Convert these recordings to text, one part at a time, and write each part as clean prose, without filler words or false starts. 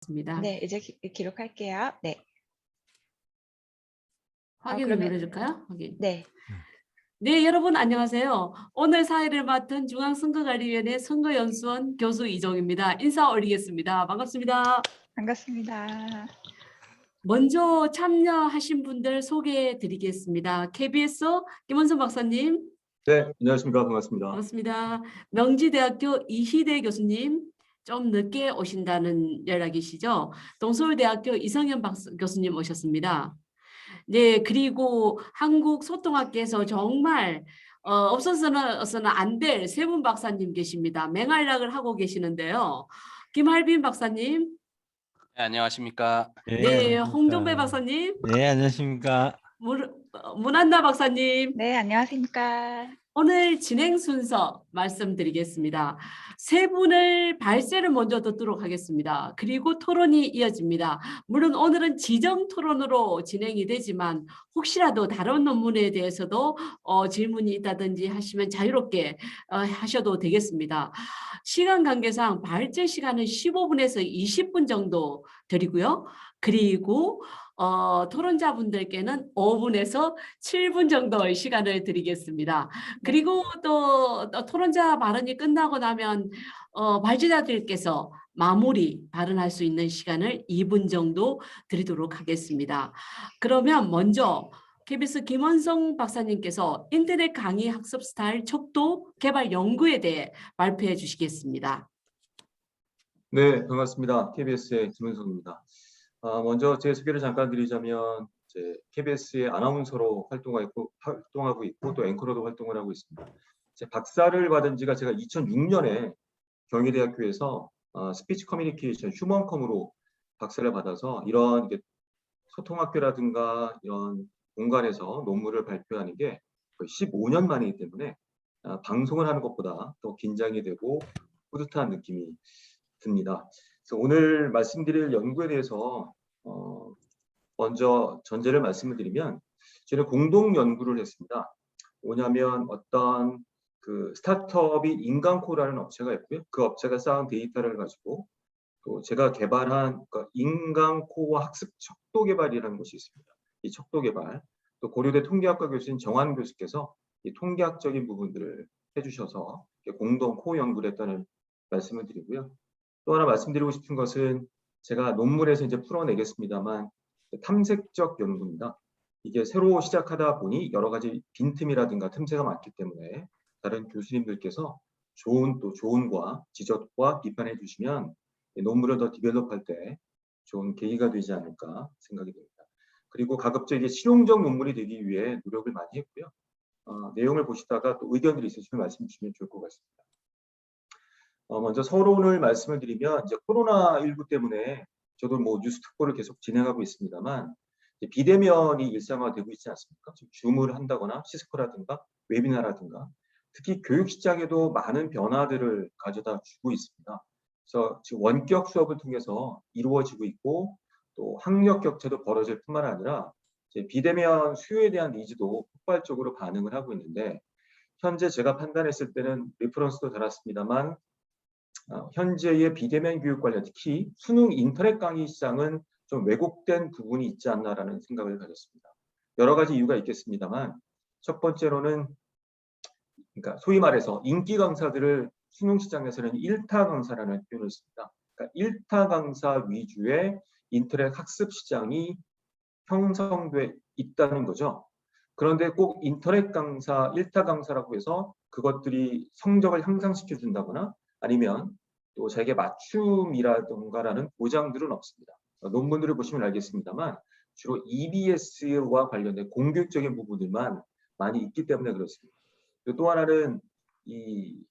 있습니다. 네, 이제 기록할게요. 네. 확인을 그러면 눌러줄까요? 확인. 네. 네, 여러분 안녕하세요. 오늘 사회를 맡은 중앙선거관리위원회 선거연수원 교수 이종입니다. 인사 올리겠습니다. 반갑습니다. 반갑습니다. 먼저 참여하신 분들 소개해 드리겠습니다. KBS 김원선 박사님. 네, 안녕하십니까. 반갑습니다. 반갑습니다. 명지대학교 이희대 교수님. 좀 늦게 오신다는 연락이시죠? 동서울대학교 이성현 교수님 오셨습니다. 네, 그리고 한국소통학계에서 정말 없어서는 안 될 세 분 박사님 계십니다. 맹활약을 하고 계시는데요. 김할빈 박사님, 네, 안녕하십니까. 네, 홍종배 박사님, 네, 안녕하십니까. 문한나 박사님. 네, 안녕하십니까. 오늘 진행 순서 말씀드리겠습니다. 세 분을 발제를 먼저 듣도록 하겠습니다. 그리고 토론이 이어집니다. 물론 오늘은 지정 토론으로 진행이 되지만 혹시라도 다른 논문에 대해서도 질문이 있다든지 하시면 자유롭게 하셔도 되겠습니다. 시간 관계상 발제 시간은 15분에서 20분 정도 드리고요. 그리고 토론자분들께는 5분에서 7분 정도의 시간을 드리겠습니다. 그리고 또 토론자 발언이 끝나고 나면 발제자들께서 마무리 발언할 수 있는 시간을 2분 정도 드리도록 하겠습니다. 그러면 먼저 KBS 김원성 박사님께서 인터넷 강의 학습 스타일 척도 개발 연구에 대해 발표해 주시겠습니다. 네, 반갑습니다. KBS의 김은성입니다. 먼저 제 소개를 잠깐 드리자면 KBS의 아나운서로 활동하고 있고 또 앵커로도 활동을 하고 있습니다. 제 박사를 받은 지가 제가 2006년에 경희대학교에서 스피치 커뮤니케이션 휴먼컴으로 박사를 받아서 이런 소통학교라든가 이런 공간에서 논문을 발표하는 게 거의 15년 만이기 때문에 방송을 하는 것보다 더 긴장이 되고 뿌듯한 느낌이 듭니다. 그래서 오늘 말씀드릴 연구에 대해서 먼저 전제를 말씀을 드리면 저는 공동 연구를 했습니다. 뭐냐면 어떤 그 스타트업이 인간코라는 업체가 있고요. 그 업체가 쌓은 데이터를 가지고 또 제가 개발한 인간코어 학습 척도 개발이라는 것이 있습니다. 이 척도 개발, 또 고려대 통계학과 교수인 정환 교수께서 이 통계학적인 부분들을 해주셔서 공동 코 연구를 했다는 말씀을 드리고요. 또 하나 말씀드리고 싶은 것은 제가 논문에서 이제 풀어내겠습니다만 탐색적 연구입니다. 이게 새로 시작하다 보니 여러 가지 빈틈이라든가 틈새가 많기 때문에 다른 교수님들께서 좋은 조언과 지적과 비판해 주시면 논문을 더 디벨롭할 때 좋은 계기가 되지 않을까 생각이 됩니다. 그리고 가급적 실용적 논문이 되기 위해 노력을 많이 했고요. 내용을 보시다가 또 의견들이 있으시면 말씀 주시면 좋을 것 같습니다. 먼저 서론을 말씀을 드리면 이제 코로나19 때문에 저도 뉴스 특보를 계속 진행하고 있습니다만 비대면이 일상화되고 있지 않습니까? 줌을 한다거나 시스코라든가 웨비나라든가 특히 교육 시장에도 많은 변화들을 가져다 주고 있습니다. 그래서 지금 원격 수업을 통해서 이루어지고 있고 또 학력 격차도 벌어질 뿐만 아니라 비대면 수요에 대한 니즈도 폭발적으로 반응을 하고 있는데 현재 제가 판단했을 때는 리퍼런스도 달았습니다만 현재의 비대면 교육 관련 특히 수능 인터넷 강의 시장은 좀 왜곡된 부분이 있지 않나라는 생각을 가졌습니다. 여러 가지 이유가 있겠습니다만 첫 번째로는 그러니까 소위 말해서 인기 강사들을 수능 시장에서는 1타 강사라는 표현을 씁니다. 그러니까 1타 강사 위주의 인터넷 학습 시장이 형성돼 있다는 거죠. 그런데 꼭 인터넷 강사, 1타 강사라고 해서 그것들이 성적을 향상시켜 준다거나 아니면 또 자기의 맞춤이라던가라는 보장들은 없습니다. 논문들을 보시면 알겠습니다만 주로 EBS와 관련된 공교육적인 부분들만 많이 있기 때문에 그렇습니다. 또 하나는 이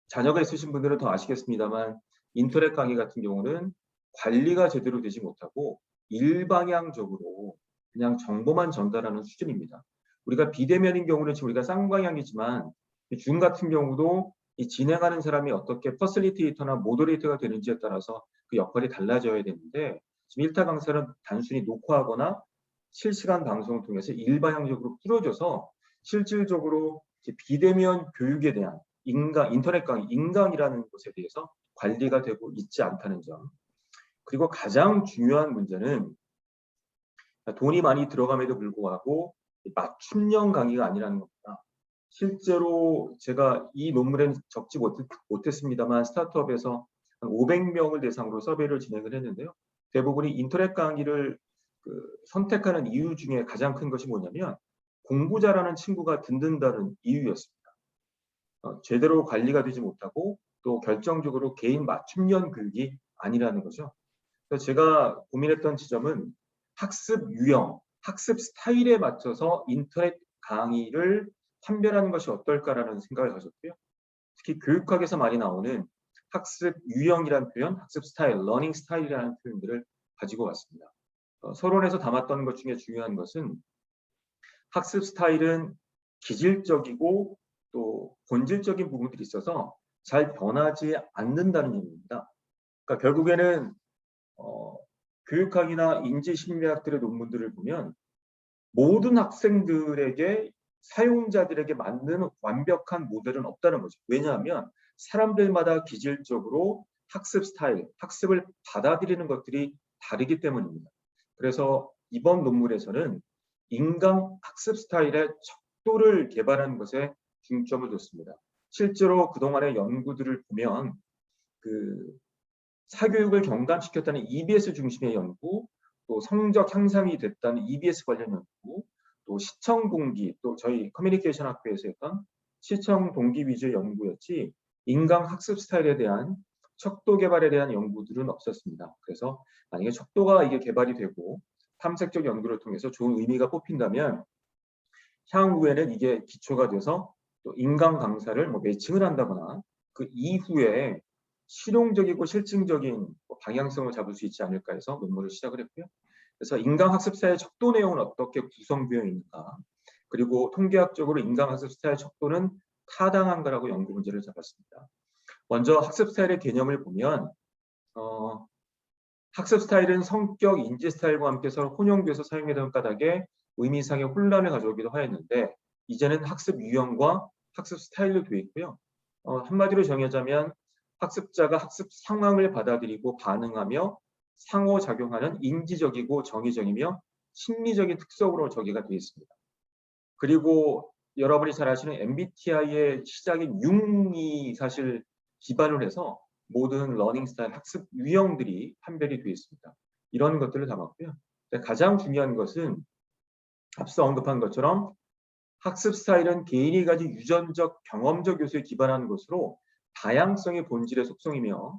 자녀가 있으신 분들은 더 아시겠습니다만 인터넷 강의 같은 경우는 관리가 제대로 되지 못하고 일방향적으로 그냥 정보만 전달하는 수준입니다. 우리가 비대면인 경우는 지금 우리가 쌍방향이지만 줌 같은 경우도 이 진행하는 사람이 어떻게 퍼실리테이터나 모더레이터가 되는지에 따라서 그 역할이 달라져야 되는데 지금 1타 강사는 단순히 녹화하거나 실시간 방송을 통해서 일방향적으로 풀어줘서 실질적으로 비대면 교육에 대한 인터넷 강의, 인강이라는 것에 대해서 관리가 되고 있지 않다는 점. 그리고 가장 중요한 문제는 돈이 많이 들어감에도 불구하고 맞춤형 강의가 아니라는 겁니다. 실제로 제가 이 논문에는 적지 못했습니다만 스타트업에서 한 500명을 대상으로 서베이를 진행을 했는데요. 대부분이 인터넷 강의를 선택하는 이유 중에 가장 큰 것이 뭐냐면 공부 잘하는 친구가 듣는다는 이유였습니다. 제대로 관리가 되지 못하고 또 결정적으로 개인 맞춤형 교육이 아니라는 거죠. 그래서 제가 고민했던 지점은 학습 유형, 학습 스타일에 맞춰서 인터넷 강의를 판별하는 것이 어떨까라는 생각을 가졌고요. 특히 교육학에서 많이 나오는 학습 유형이라는 표현, 학습 스타일, 러닝 스타일이라는 표현들을 가지고 왔습니다. 서론에서 담았던 것 중에 중요한 것은 학습 스타일은 기질적이고 또 본질적인 부분들이 있어서 잘 변하지 않는다는 얘기입니다. 그러니까 결국에는 교육학이나 인지심리학들의 논문들을 보면 모든 학생들에게 사용자들에게 맞는 완벽한 모델은 없다는 거죠. 왜냐하면 사람들마다 기질적으로 학습 스타일, 학습을 받아들이는 것들이 다르기 때문입니다. 그래서 이번 논문에서는 인간 학습 스타일의 척도를 개발하는 것에 중점을 뒀습니다. 실제로 그동안의 연구들을 보면 사교육을 경감시켰다는 EBS 중심의 연구, 또 성적 향상이 됐다는 EBS 관련 연구, 또 시청 동기, 또 저희 커뮤니케이션 학부에서 했던 시청 동기 위주의 연구였지 인강 학습 스타일에 대한 척도 개발에 대한 연구들은 없었습니다. 그래서 만약에 척도가 이게 개발이 되고 탐색적 연구를 통해서 좋은 의미가 뽑힌다면 향후에는 이게 기초가 돼서 또 인강 강사를 매칭을 한다거나 그 이후에 실용적이고 실증적인 방향성을 잡을 수 있지 않을까 해서 논문을 시작을 했고요. 그래서 인강학습 스타일 척도 내용은 어떻게 구성되어 있는가, 그리고 통계학적으로 인강학습 스타일 척도는 타당한가라고 연구 문제를 잡았습니다. 먼저 학습 스타일의 개념을 보면 학습 스타일은 성격, 인지 스타일과 함께 서로 혼용돼서 사용되던 까닭에 의미상의 혼란을 가져오기도 하였는데 이제는 학습 유형과 학습 스타일로 되어 있고요. 한마디로 정의하자면 학습자가 학습 상황을 받아들이고 반응하며 상호작용하는 인지적이고 정의적이며 심리적인 특성으로 전개가 되어 있습니다. 그리고 여러분이 잘 아시는 MBTI의 시작인 융이 사실 기반을 해서 모든 러닝 스타일 학습 유형들이 판별이 되어 있습니다. 이런 것들을 담았고요. 가장 중요한 것은 앞서 언급한 것처럼 학습 스타일은 개인이 가진 유전적, 경험적 요소에 기반한 것으로 다양성의 본질의 속성이며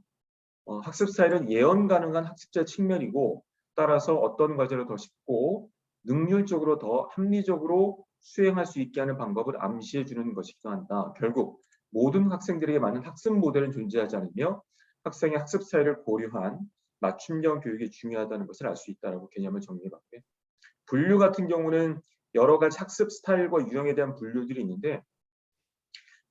학습 스타일은 예언 가능한 학습자 측면이고 따라서 어떤 과제를 더 쉽고 능률적으로 더 합리적으로 수행할 수 있게 하는 방법을 암시해 주는 것이기도 한다. 결국 모든 학생들에게 맞는 학습 모델은 존재하지 않으며 학생의 학습 스타일을 고려한 맞춤형 교육이 중요하다는 것을 알 수 있다고 개념을 정리해봤고요. 분류 같은 경우는 여러 가지 학습 스타일과 유형에 대한 분류들이 있는데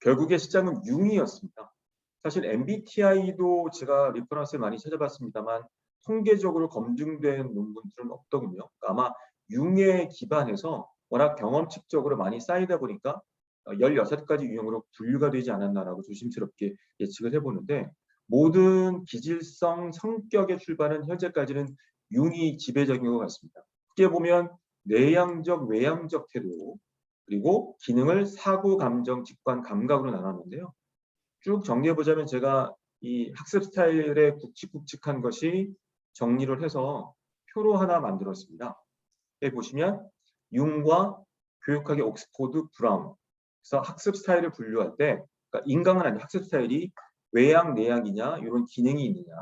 결국의 시작은 융이었습니다. 사실 MBTI도 제가 리퍼런스를 많이 찾아봤습니다만 통계적으로 검증된 논문들은 없더군요. 아마 융에 기반해서 워낙 경험칙적으로 많이 쌓이다 보니까 16가지 유형으로 분류가 되지 않았나라고 조심스럽게 예측을 해보는데 모든 기질성, 성격의 출발은 현재까지는 융이 지배적인 것 같습니다. 크게 보면 내향적, 외향적 태도, 그리고 기능을 사고, 감정, 직관, 감각으로 나눴는데요. 쭉 정리해보자면 제가 이 학습 스타일의 굵직굵직한 것이 정리를 해서 표로 하나 만들었습니다. 여기 보시면 융과 교육학의 옥스포드 브라운. 그래서 학습 스타일을 분류할 때 그러니까 인강은 아닌 학습 스타일이 외향, 내향이냐 이런 기능이 있느냐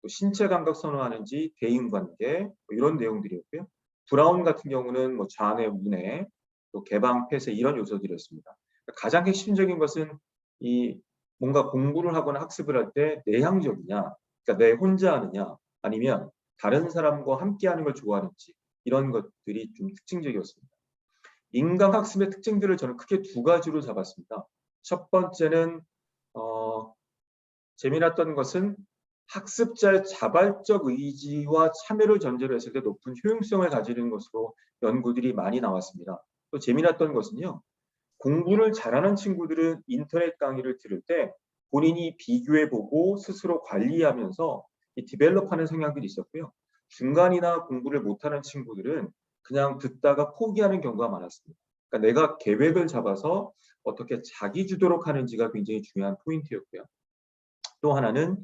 또 신체 감각 선호하는지 대인관계 이런 내용들이었고요. 브라운 같은 경우는 좌뇌, 우뇌, 또 개방, 폐쇄 이런 요소들이었습니다. 가장 핵심적인 것은 이 뭔가 공부를 하거나 학습을 할 때 내향적이냐, 그러니까 내 혼자 하느냐, 아니면 다른 사람과 함께하는 걸 좋아하는지 이런 것들이 좀 특징적이었습니다. 인강학습의 특징들을 저는 크게 두 가지로 잡았습니다. 첫 번째는 재미났던 것은 학습자의 자발적 의지와 참여를 전제로 했을 때 높은 효용성을 가지는 것으로 연구들이 많이 나왔습니다. 또 재미났던 것은요. 공부를 잘하는 친구들은 인터넷 강의를 들을 때 본인이 비교해보고 스스로 관리하면서 이 디벨롭하는 성향들이 있었고요. 중간이나 공부를 못하는 친구들은 그냥 듣다가 포기하는 경우가 많았습니다. 그러니까 내가 계획을 잡아서 어떻게 자기 주도록 하는지가 굉장히 중요한 포인트였고요. 또 하나는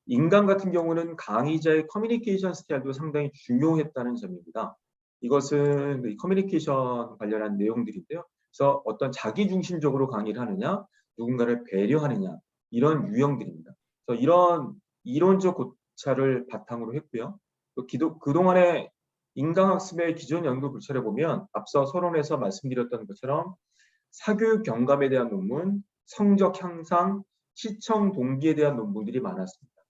인강 같은 경우는 강의자의 커뮤니케이션 스타일도 상당히 중요했다는 점입니다. 이것은 이 커뮤니케이션 관련한 내용들인데요. 그래서 어떤 자기중심적으로 강의를 하느냐, 누군가를 배려하느냐 이런 유형들입니다. 그래서 이런 이론적 고찰을 바탕으로 했고요. 또 그동안의 인강학습의 기존 연구 불찰을 보면 앞서 서론에서 말씀드렸던 것처럼 사교육 경감에 대한 논문, 성적 향상, 시청 동기에 대한 논문들이 많았습니다.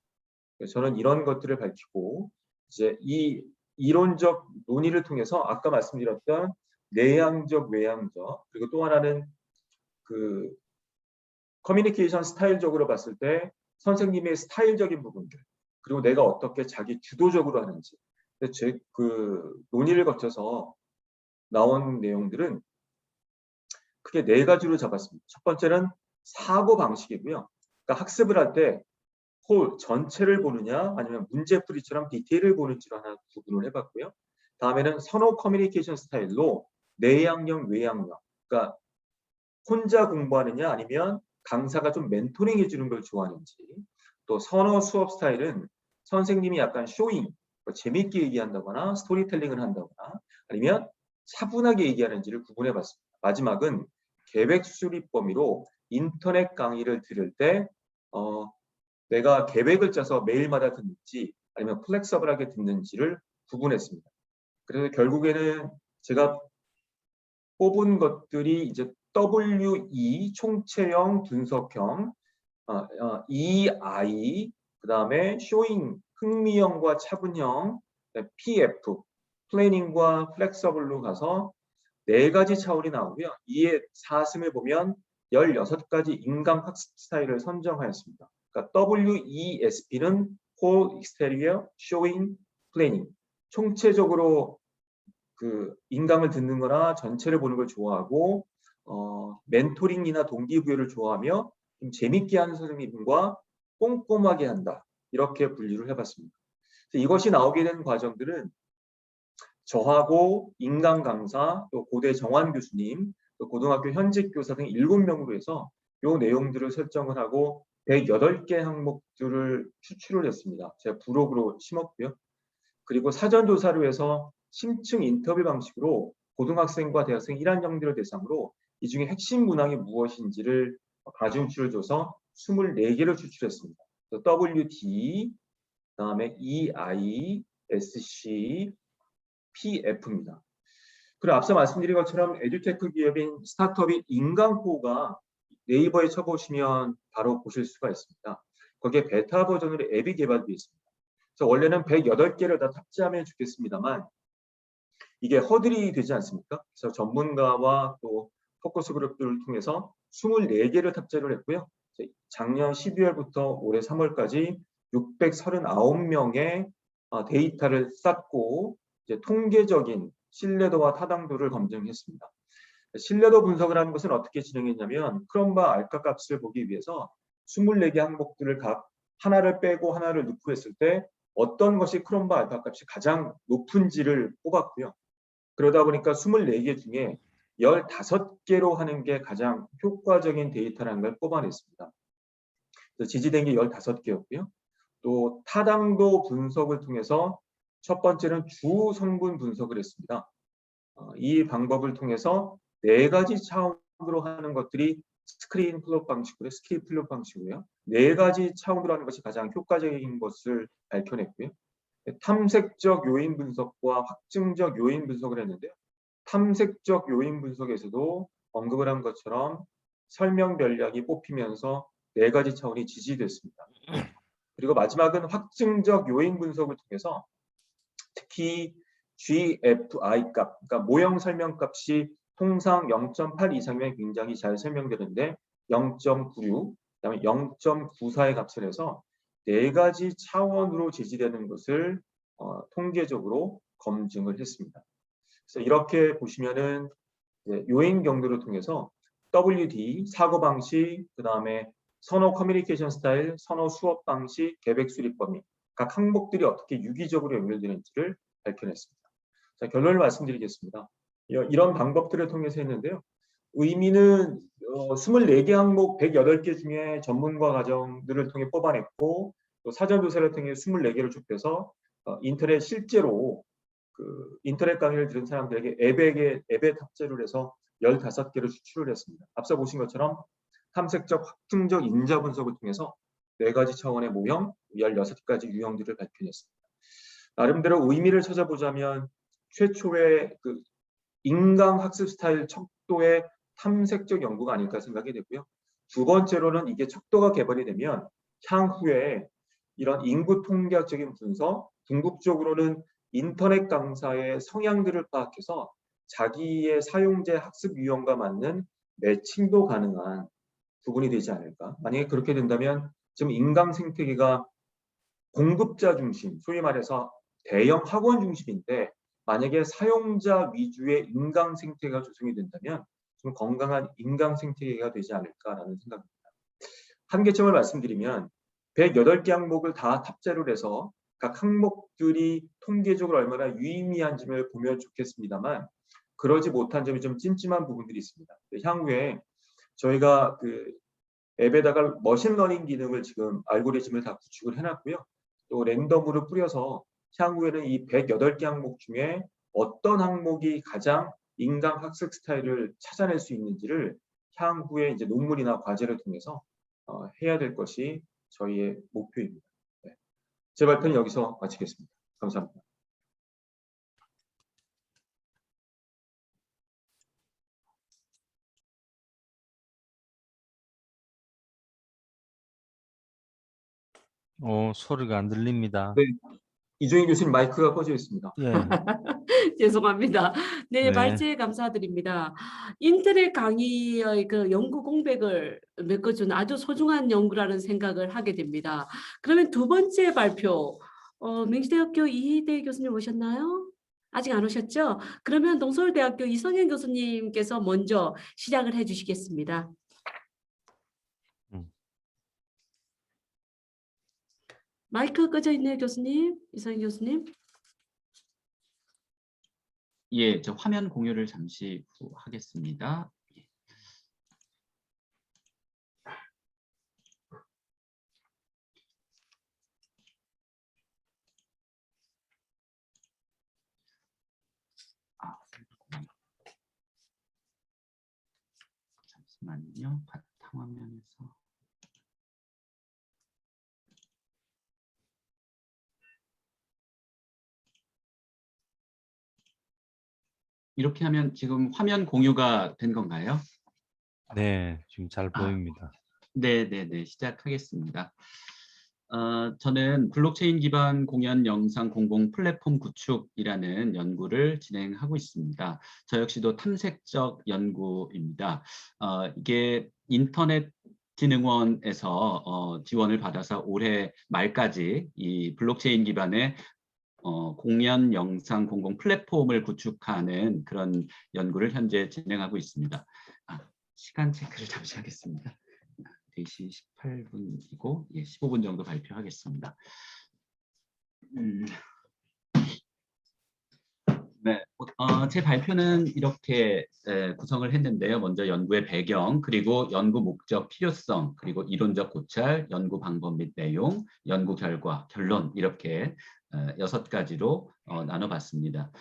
그래서 저는 이런 것들을 밝히고 이제 이 이론적 논의를 통해서 아까 말씀드렸던 내향적, 외향적 그리고 또 하나는 그 커뮤니케이션 스타일적으로 봤을 때 선생님의 스타일적인 부분들 그리고 내가 어떻게 자기 주도적으로 하는지 제 그 논의를 거쳐서 나온 내용들은 크게 네 가지로 잡았습니다. 첫 번째는 사고 방식이고요. 그러니까 학습을 할 때 홀 전체를 보느냐 아니면 문제풀이처럼 디테일을 보는지로 하나 구분을 해봤고요. 다음에는 선호 커뮤니케이션 스타일로 내향형, 외향형. 그러니까 혼자 공부하느냐 아니면 강사가 좀 멘토링 해주는 걸 좋아하는지. 또 선호 수업 스타일은 선생님이 약간 쇼잉, 재밌게 얘기한다거나 스토리텔링을 한다거나 아니면 차분하게 얘기하는지를 구분해봤습니다. 마지막은 계획 수립 범위로 인터넷 강의를 들을 때 내가 계획을 짜서 매일마다 듣는지 아니면 플렉서블하게 듣는지를 구분했습니다. 그래서 결국에는 제가 뽑은 것들이 이제 WE 총체형 분석형, EI, 그 다음에 쇼잉 흥미형과 차분형, PF 플래닝과 플렉서블로 가서 네 가지 차원이 나오고요. 이에 사슴을 보면 16가지 인강 학습 스타일을 선정하였습니다. 그러니까 WESP는 Whole Exterior Showing Planning. 총체적으로 그 인강을 듣는 거나 전체를 보는 걸 좋아하고 멘토링이나 동기부여를 좋아하며 좀 재밌게 하는 선생님과 꼼꼼하게 한다. 이렇게 분류를 해봤습니다. 이것이 나오게 된 과정들은 저하고 인강 강사, 또 고대 정환 교수님, 또 고등학교 현직 교사 등 7명으로 해서 이 내용들을 설정을 하고 108개 항목들을 추출을 했습니다. 제가 부록으로 심었고요. 그리고 사전조사를 해서 심층 인터뷰 방식으로 고등학생과 대학생 1학년들을 대상으로 이 중에 핵심 문항이 무엇인지를 가중치를 줘서 24개를 추출했습니다. WD, 그다음에 EI, SC, PF입니다. 그리고 앞서 말씀드린 것처럼 에듀테크 기업인 스타트업인 인강코가 네이버에 쳐보시면 바로 보실 수가 있습니다. 거기에 베타 버전으로 앱이 개발되어 있습니다. 그래서 원래는 108개를 다 탑재하면 좋겠습니다만 이게 허들이 되지 않습니까? 그래서 전문가와 또 포커스 그룹들을 통해서 24개를 탑재를 했고요. 작년 12월부터 올해 3월까지 639명의 데이터를 쌓고 이제 통계적인 신뢰도와 타당도를 검증했습니다. 신뢰도 분석을 하는 것은 어떻게 진행했냐면 크롬바 알파 값을 보기 위해서 24개 항목들을 각 하나를 빼고 하나를 넣고 했을 때 어떤 것이 크롬바 알파 값이 가장 높은지를 뽑았고요. 그러다 보니까 24개 중에 15개로 하는 게 가장 효과적인 데이터라는 걸 뽑아냈습니다. 그래서 지지된 게 15개였고요. 또 타당도 분석을 통해서 첫 번째는 주 성분 분석을 했습니다. 이 방법을 통해서 4가지 차원으로 하는 것들이 스크린 플롯 방식으로 스킬 플롯 방식이고요. 4가지 차원으로 하는 것이 가장 효과적인 것을 밝혀냈고요. 탐색적 요인 분석과 확증적 요인 분석을 했는데요. 탐색적 요인 분석에서도 언급을 한 것처럼 설명 전략이 뽑히면서 4가지 차원이 지지됐습니다. 그리고 마지막은 확증적 요인 분석을 통해서 특히 GFI 값, 그러니까 모형 설명 값이 통상 0.8 이상이면 굉장히 잘 설명되는데 0.96, 그다음에 0.94의 값을 해서 4가지 차원으로 제시되는 것을 통계적으로 검증을 했습니다. 그래서 이렇게 보시면은 요인 경도를 통해서 WD, 사고방식, 그 다음에 선호 커뮤니케이션 스타일, 선호 수업 방식, 계획 수립 범위 각 항목들이 어떻게 유기적으로 연결되는지를 밝혀냈습니다. 자, 결론을 말씀드리겠습니다. 이런 방법들을 통해서 했는데요. 의미는 24개 항목 108개 중에 전문가 과정들을 통해 뽑아냈고 또 사전조사를 통해 24개를 좁혀서 인터넷 실제로 그 인터넷 강의를 들은 사람들에게 앱에 탑재를 해서 15개를 수출을 했습니다. 앞서 보신 것처럼 탐색적 확증적 인자 분석을 통해서 4가지 차원의 모형 16가지 유형들을 밝혀냈습니다. 나름대로 의미를 찾아보자면 최초의 그 인강 학습 스타일 척도의 탐색적 연구가 아닐까 생각이 되고요. 두 번째로는 이게 척도가 개발이 되면 향후에 이런 인구 통계학적인 분석, 궁극적으로는 인터넷 강사의 성향들을 파악해서 자기의 사용자 학습 유형과 맞는 매칭도 가능한 부분이 되지 않을까. 만약에 그렇게 된다면 지금 인강 생태계가 공급자 중심, 소위 말해서 대형 학원 중심인데 만약에 사용자 위주의 인강 생태계가 조성이 된다면 좀 건강한 인강 생태계가 되지 않을까라는 생각입니다. 한계점을 말씀드리면 108개 항목을 다 탑재를 해서 각 항목들이 통계적으로 얼마나 유의미한지를 보면 좋겠습니다만 그러지 못한 점이 좀 찜찜한 부분들이 있습니다. 향후에 저희가 그 앱에다가 머신러닝 기능을 지금 알고리즘을 다 구축을 해놨고요. 또 랜덤으로 뿌려서 향후에는 이 108개 항목 중에 어떤 항목이 가장 인강 학습 스타일을 찾아낼 수 있는지를 향후에 이제 논문이나 과제를 통해서 해야 될 것이 저희의 목표입니다. 네. 제 발표는 여기서 마치겠습니다. 감사합니다. 소리가 안 들립니다. 네. 이종희 교수님 마이크가 꺼져 있습니다. 예, 죄송합니다. 네, 네. 발제 감사드립니다. 인터넷 강의의 그 연구 공백을 메꿔준 아주 소중한 연구라는 생각을 하게 됩니다. 그러면 두 번째 발표, 명지대학교 이희대 교수님 오셨나요? 아직 안 오셨죠? 그러면 동서울대학교 이성현 교수님께서 먼저 시작을 해주시겠습니다. 마이크 꺼져 있네요, 교수님. 이성현 교수님. 예, 저 화면 공유를 잠시 후 하겠습니다. 예. 잠시만요. 바탕 화면에서. 이렇게 하면 지금 화면 공유가 된 건가요? 네, 지금 잘 보입니다. 네, 시작하겠습니다. 저는 블록체인 기반 공연 영상 공공 플랫폼 구축이라는 연구를 진행하고 있습니다. 저 역시도 탐색적 연구입니다. 이게 인터넷 진흥원에서 지원을 받아서 올해 말까지 이 블록체인 기반의 공연 영상 공공 플랫폼을 구축하는 그런 연구를 현재 진행하고 있습니다. 시간 체크를 잠시 하겠습니다. 4시 18분이고 15분 정도 발표하겠습니다. 네, 제 발표는 이렇게 구성을 했는데요. 먼저 연구의 배경, 그리고 연구 목적, 필요성, 그리고 이론적 고찰, 연구 방법 및 내용, 연구 결과, 결론 이렇게 6가지로 나눠봤습니다.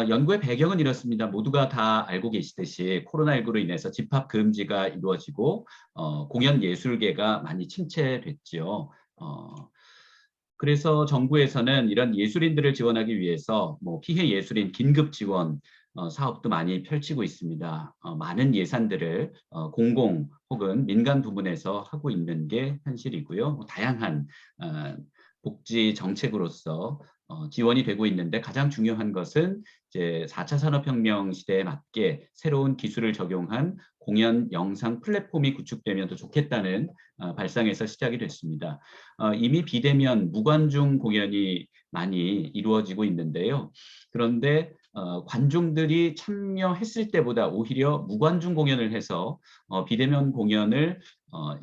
연구의 배경은 이렇습니다. 모두가 다 알고 계시듯이 코로나19로 인해서 집합 금지가 이루어지고 공연 예술계가 많이 침체됐지요. 그래서 정부에서는 이런 예술인들을 지원하기 위해서 피해 예술인 긴급 지원 사업도 많이 펼치고 있습니다. 많은 예산들을 공공 혹은 민간 부문에서 하고 있는 게 현실이고요. 다양한 복지 정책으로서 지원이 되고 있는데 가장 중요한 것은 이제 4차 산업혁명 시대에 맞게 새로운 기술을 적용한 공연 영상 플랫폼이 구축되면 더 좋겠다는 발상에서 시작이 됐습니다. 이미 비대면 무관중 공연이 많이 이루어지고 있는데요. 그런데 관중들이 참여했을 때보다 오히려 무관중 공연을 해서 비대면 공연을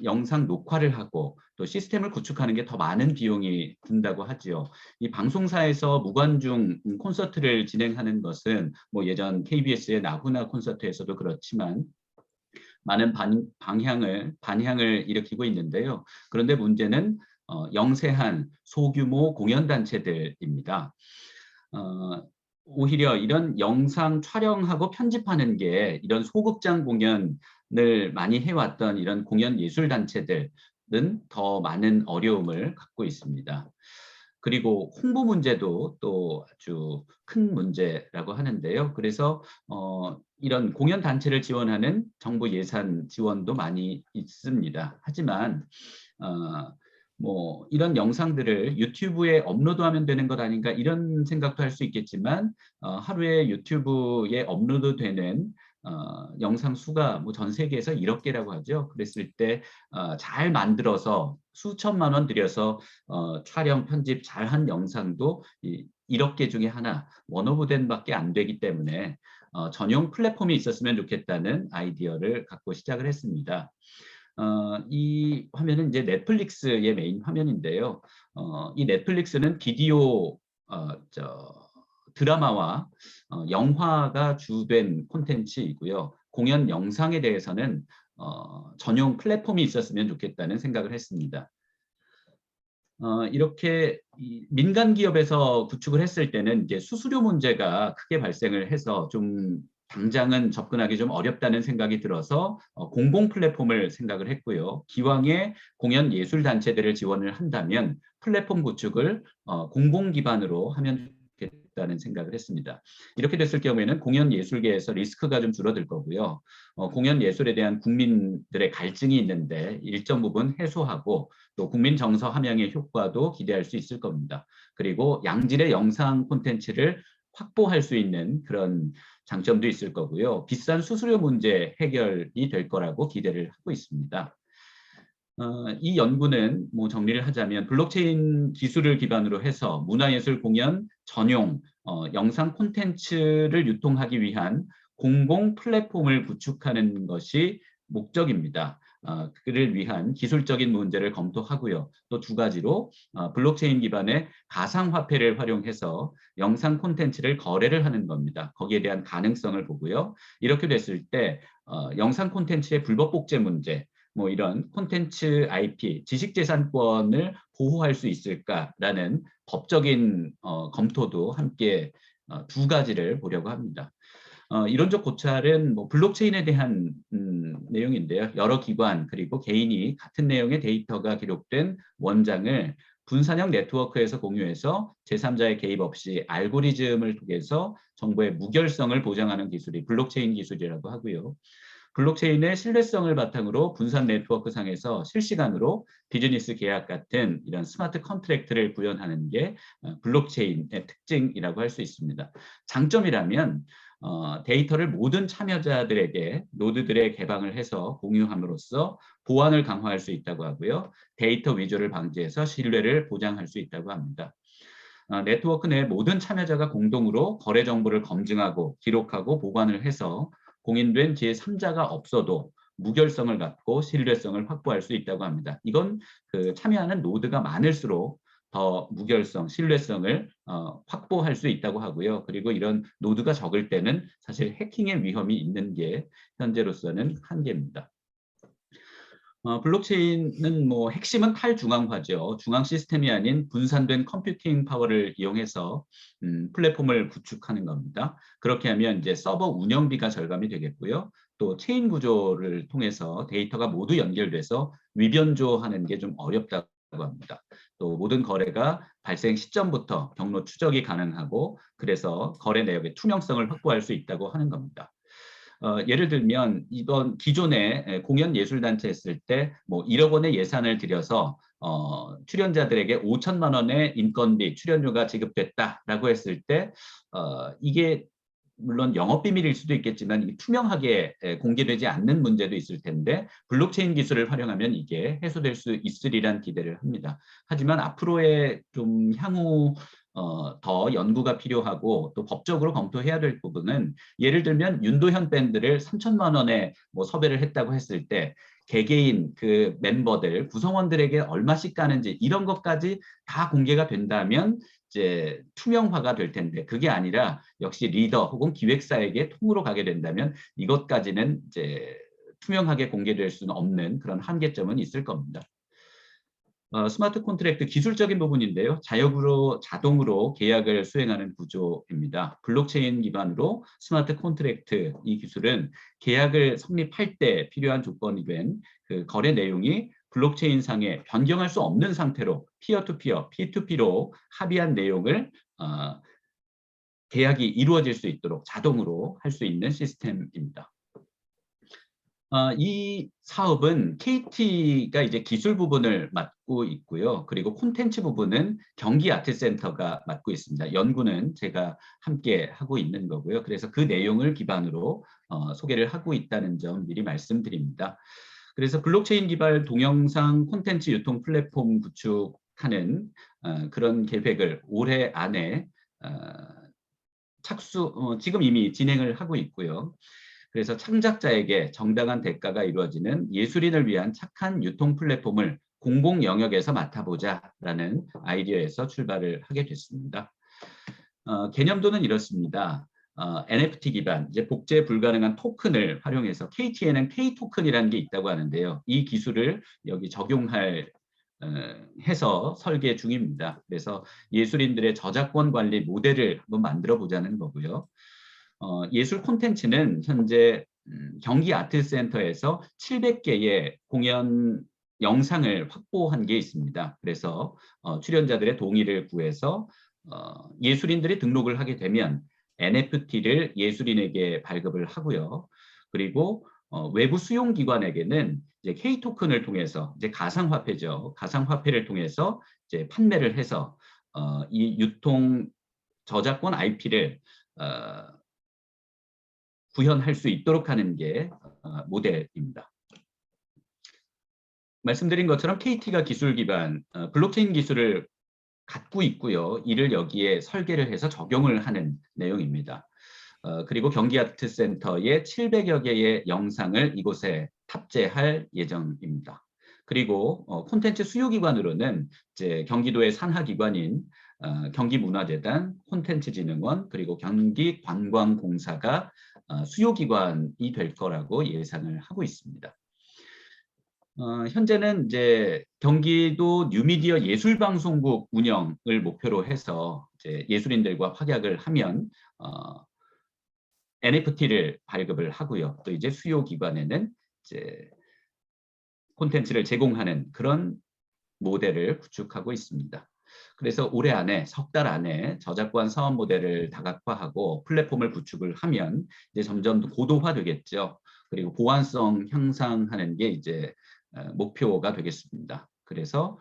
영상 녹화를 하고 또 시스템을 구축하는 게 더 많은 비용이 든다고 하지요. 이 방송사에서 무관중 콘서트를 진행하는 것은 뭐 예전 KBS의 나훈아 콘서트에서도 그렇지만 많은 반향을 일으키고 있는데요. 그런데 문제는 영세한 소규모 공연단체들입니다. 오히려 이런 영상 촬영하고 편집하는 게 이런 소극장 공연을 많이 해왔던 이런 공연 예술 단체들은 더 많은 어려움을 갖고 있습니다. 그리고 홍보 문제도 또 아주 큰 문제라고 하는데요. 그래서 이런 공연 단체를 지원하는 정부 예산 지원도 많이 있습니다. 하지만 뭐 이런 영상들을 유튜브에 업로드하면 되는 것 아닌가 이런 생각도 할 수 있겠지만 하루에 유튜브에 업로드되는 영상 수가 뭐 전 세계에서 1억 개라고 하죠. 그랬을 때 잘 만들어서 수천만 원 들여서 촬영 편집 잘한 영상도 1억 개 중에 하나 원 오브 댄밖에 안 되기 때문에 전용 플랫폼이 있었으면 좋겠다는 아이디어를 갖고 시작을 했습니다. 이 화면은 이제 넷플릭스의 메인 화면인데요. 이 넷플릭스는 비디오 드라마와 영화가 주된 콘텐츠이고요. 공연 영상에 대해서는 전용 플랫폼이 있었으면 좋겠다는 생각을 했습니다. 이렇게 민간 기업에서 구축을 했을 때는 이제 수수료 문제가 크게 발생을 해서 좀 당장은 접근하기 좀 어렵다는 생각이 들어서 공공 플랫폼을 생각을 했고요. 기왕에 공연 예술 단체들을 지원을 한다면 플랫폼 구축을 공공 기반으로 하면 좋겠다는 생각을 했습니다. 이렇게 됐을 경우에는 공연 예술계에서 리스크가 좀 줄어들 거고요. 공연 예술에 대한 국민들의 갈증이 있는데 일정 부분 해소하고 또 국민 정서 함양의 효과도 기대할 수 있을 겁니다. 그리고 양질의 영상 콘텐츠를 확보할 수 있는 그런 장점도 있을 거고요. 비싼 수수료 문제 해결이 될 거라고 기대를 하고 있습니다. 이 연구는 뭐 정리를 하자면 블록체인 기술을 기반으로 해서 문화예술 공연 전용 영상 콘텐츠를 유통하기 위한 공공 플랫폼을 구축하는 것이 목적입니다. 그를 위한 기술적인 문제를 검토하고요. 또 두 가지로 블록체인 기반의 가상화폐를 활용해서 영상 콘텐츠를 거래를 하는 겁니다. 거기에 대한 가능성을 보고요. 이렇게 됐을 때 영상 콘텐츠의 불법 복제 문제, 뭐 이런 콘텐츠 IP, 지식재산권을 보호할 수 있을까라는 법적인 검토도 함께 두 가지를 보려고 합니다. 이론적 고찰은 뭐 블록체인에 대한 내용인데요. 여러 기관 그리고 개인이 같은 내용의 데이터가 기록된 원장을 분산형 네트워크에서 공유해서 제3자의 개입 없이 알고리즘을 통해서 정보의 무결성을 보장하는 기술이 블록체인 기술이라고 하고요. 블록체인의 신뢰성을 바탕으로 분산 네트워크 상에서 실시간으로 비즈니스 계약 같은 이런 스마트 컨트랙트를 구현하는 게 블록체인의 특징이라고 할 수 있습니다. 장점이라면 데이터를 모든 참여자들에게 노드들에 개방을 해서 공유함으로써 보안을 강화할 수 있다고 하고요. 데이터 위조를 방지해서 신뢰를 보장할 수 있다고 합니다. 네트워크 내 모든 참여자가 공동으로 거래 정보를 검증하고 기록하고 보관을 해서 공인된 제3자가 없어도 무결성을 갖고 신뢰성을 확보할 수 있다고 합니다. 이건 그 참여하는 노드가 많을수록 더 무결성, 신뢰성을 확보할 수 있다고 하고요. 그리고 이런 노드가 적을 때는 사실 해킹의 위험이 있는 게 현재로서는 한계입니다. 블록체인은 뭐 핵심은 탈중앙화죠. 중앙 시스템이 아닌 분산된 컴퓨팅 파워를 이용해서 플랫폼을 구축하는 겁니다. 그렇게 하면 이제 서버 운영비가 절감이 되겠고요. 또 체인 구조를 통해서 데이터가 모두 연결돼서 위변조하는 게 좀 어렵다고 합니다. 또 모든 거래가 발생 시점부터 경로 추적이 가능하고 그래서 거래 내역의 투명성을 확보할 수 있다고 하는 겁니다. 예를 들면 이번 기존에 공연 예술단체 했을 때 뭐 1억 원의 예산을 들여서 출연자들에게 5천만 원의 인건비, 출연료가 지급됐다라고 했을 때 이게 물론 영업비밀일 수도 있겠지만 투명하게 공개되지 않는 문제도 있을 텐데 블록체인 기술을 활용하면 이게 해소될 수 있으리란 기대를 합니다. 하지만 앞으로의 좀 향후 더 연구가 필요하고 또 법적으로 검토해야 될 부분은 예를 들면 윤도현 밴드를 3천만 원에 뭐 섭외를 했다고 했을 때 개개인 그 멤버들 구성원들에게 얼마씩 가는지 이런 것까지 다 공개가 된다면 이제 투명화가 될 텐데 그게 아니라 역시 리더 혹은 기획사에게 통으로 가게 된다면 이것까지는 이제 투명하게 공개될 수는 없는 그런 한계점은 있을 겁니다. 스마트 콘트랙트 기술적인 부분인데요. 자동으로 계약을 수행하는 구조입니다. 블록체인 기반으로 스마트 콘트랙트 이 기술은 계약을 성립할 때 필요한 조건이 된 그 거래 내용이 블록체인 상에 변경할 수 없는 상태로 피어 투 P2P로 합의한 내용을 계약이 이루어질 수 있도록 자동으로 할 수 있는 시스템입니다. 이 사업은 KT가 이제 기술 부분을 맡고 있고요. 그리고 콘텐츠 부분은 경기아트센터가 맡고 있습니다. 연구는 제가 함께 하고 있는 거고요. 그래서 그 내용을 기반으로 소개를 하고 있다는 점 미리 말씀드립니다. 그래서 블록체인 기반 동영상 콘텐츠 유통 플랫폼 구축하는 그런 계획을 올해 안에 지금 이미 진행을 하고 있고요. 그래서 창작자에게 정당한 대가가 이루어지는 예술인을 위한 착한 유통 플랫폼을 공공 영역에서 맡아보자라는 아이디어에서 출발을 하게 됐습니다. 개념도는 이렇습니다. NFT 기반, 이제 복제 불가능한 토큰을 활용해서 KT에는 K 토큰이라는 게 있다고 하는데요. 이 기술을 여기 적용할 해서 설계 중입니다. 그래서 예술인들의 저작권 관리 모델을 한번 만들어 보자는 거고요. 예술 콘텐츠는 현재 경기아트센터에서 700개의 공연 영상을 확보한 게 있습니다. 그래서 출연자들의 동의를 구해서 예술인들이 등록을 하게 되면 NFT를 예술인에게 발급을 하고요. 그리고 외부 수용기관에게는 이제 K 토큰을 통해서 이제 가상화폐죠. 가상화폐를 통해서 이제 판매를 해서 이 유통 저작권 IP를 구현할 수 있도록 하는 게 모델입니다. 말씀드린 것처럼 KT가 기술 기반 블록체인 기술을 갖고 있고요. 이를 여기에 설계를 해서 적용을 하는 내용입니다. 그리고 경기아트센터의 700여 개의 영상을 이곳에 탑재할 예정입니다. 그리고 콘텐츠 수요기관으로는 이제 경기도의 산하기관인 경기문화재단, 콘텐츠진흥원, 그리고 경기관광공사가 수요기관이 될 거라고 예상을 하고 있습니다. 현재는 이제 경기도 뉴미디어 예술방송국 운영을 목표로 해서 이제 예술인들과 확약을 하면 NFT를 발급을 하고요. 또 이제 수요기관에는 이제 콘텐츠를 제공하는 그런 모델을 구축하고 있습니다. 그래서 올해 안에 석 달 안에 저작권 사업 모델을 다각화하고 플랫폼을 구축을 하면 이제 점점 더 고도화되겠죠. 그리고 보안성 향상하는 게 이제 목표가 되겠습니다. 그래서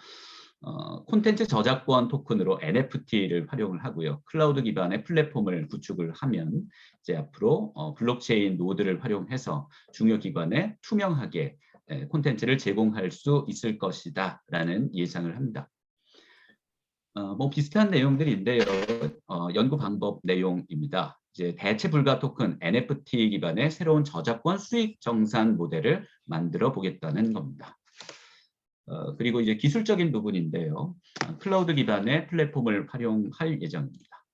콘텐츠 저작권 토큰으로 NFT를 활용을 하고요. 클라우드 기반의 플랫폼을 구축을 하면 이제 앞으로 블록체인 노드를 활용해서 중요 기관에 투명하게 콘텐츠를 제공할 수 있을 것이다라는 예상을 합니다. 뭐 비슷한 내용들인데요. 연구 방법 내용입니다. 이제 대체 불가 토큰 NFT 기반의 새로운 저작권 수익 정산 모델을 만들어 보겠다는 겁니다. 그리고 이제 기술적인 부분인데요. 클라우드 기반의 플랫폼을 활용할 예정입니다.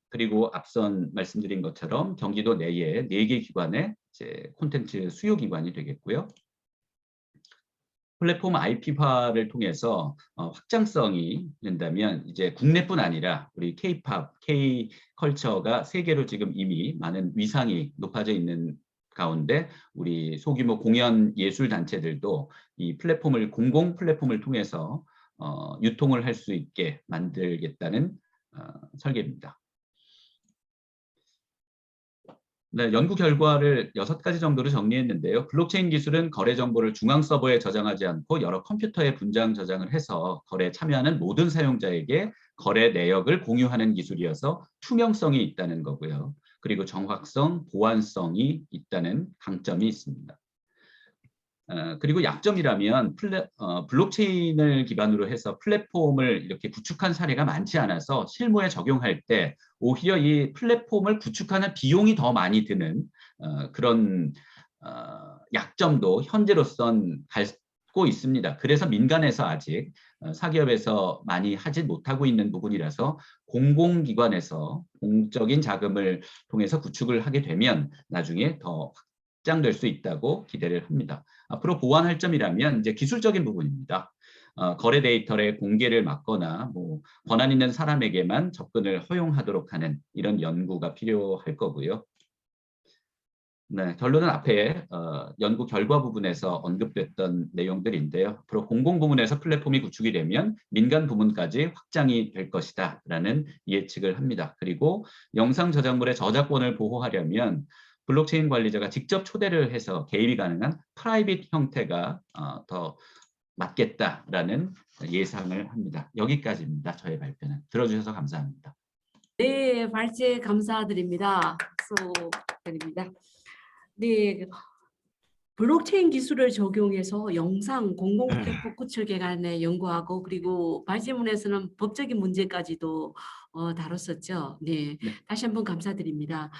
그리고 앞선 말씀드린 것처럼 경기도 내에 4개 기관의 이제 콘텐츠 수요 기관이 되겠고요. 플랫폼 IP화를 통해서 확장성이 된다면 이제 국내뿐 아니라 우리 K-팝, K-컬처가 세계로 지금 이미 많은 위상이 높아져 있는 가운데 우리 소규모 공연 예술 단체들도 이 플랫폼을 공공 플랫폼을 통해서 유통을 할 수 있게 만들겠다는 설계입니다. 네, 연구 결과를 6가지 정도로 정리했는데요. 블록체인 기술은 거래 정보를 중앙 서버에 저장하지 않고 여러 컴퓨터에 분장 저장을 해서 거래에 참여하는 모든 사용자에게 거래 내역을 공유하는 기술이어서 투명성이 있다는 거고요. 그리고 정확성, 보안성이 있다는 강점이 있습니다. 그리고 약점이라면 블록체인을 기반으로 해서 플랫폼을 이렇게 구축한 사례가 많지 않아서 실무에 적용할 때 오히려 이 플랫폼을 구축하는 비용이 더 많이 드는 그런 약점도 현재로선 갖고 있습니다. 그래서 민간에서 아직 사기업에서 많이 하지 못하고 있는 부분이라서 공공기관에서 공적인 자금을 통해서 구축을 하게 되면 나중에 더 확장될 수 있다고 기대를 합니다. 앞으로 보완할 점이라면 이제 기술적인 부분입니다. 거래 데이터의 공개를 막거나 뭐 권한 있는 사람에게만 접근을 허용하도록 하는 이런 연구가 필요할 거고요. 네, 결론은 앞에 연구 결과 부분에서 언급됐던 내용들인데요. 앞으로 공공 부문에서 플랫폼이 구축이 되면 민간 부문까지 확장이 될 것이다라는 예측을 합니다. 그리고 영상 저작물의 저작권을 보호하려면 블록체인 관리자가 직접 초대를 해서 개입이 가능한 프라이빗 형태가 더 맞겠다라는 예상을 합니다. 여기까지입니다. 저의 발표는. 들어주셔서 감사합니다. 네, 발제 감사드립니다. 수고드립니다. 네, 블록체인 기술을 적용해서 영상 공공 플랫폼 구축 개간에 연구하고 그리고 발제문에서는 법적인 문제까지도 다뤘었죠. 네, 네. 다시 한번 감사드립니다.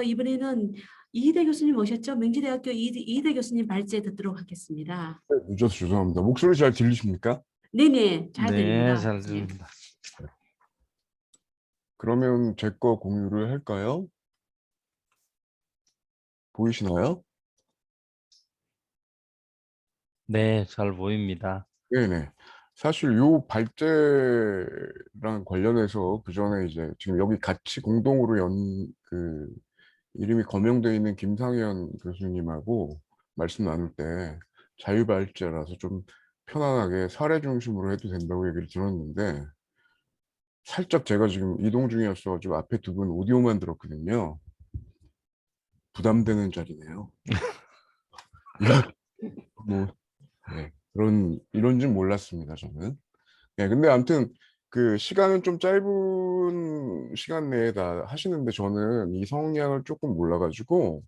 이번에는 이희대 교수님 오셨죠? 명지대학교 이희대 교수님 발제 듣도록 하겠습니다. 네, 늦어서 죄송합니다. 목소리 잘 들리십니까? 네네, 잘 네, 들립니다. 잘 네. 들립니다. 그러면 제 거 공유를 할까요? 보이시나요? 네, 잘 보입니다. 네네. 사실 요 발제랑 관련해서 그 전에 이제 지금 여기 같이 공동으로 이름이 거명되어 있는 김상현 교수님하고 말씀 나눌 때 자유발제라서 좀 편안하게 사례 중심으로 해도 된다고 얘기를 들었는데 살짝 제가 지금 이동 중이었어가지고 앞에 두 분 오디오만 들었거든요. 부담되는 자리네요. 뭐, 네, 이런 줄 몰랐습니다, 저는. 네, 근데 아무튼 그 시간은 좀 짧은 시간 내에 다 하시는데 저는 이 성향을 조금 몰라가지고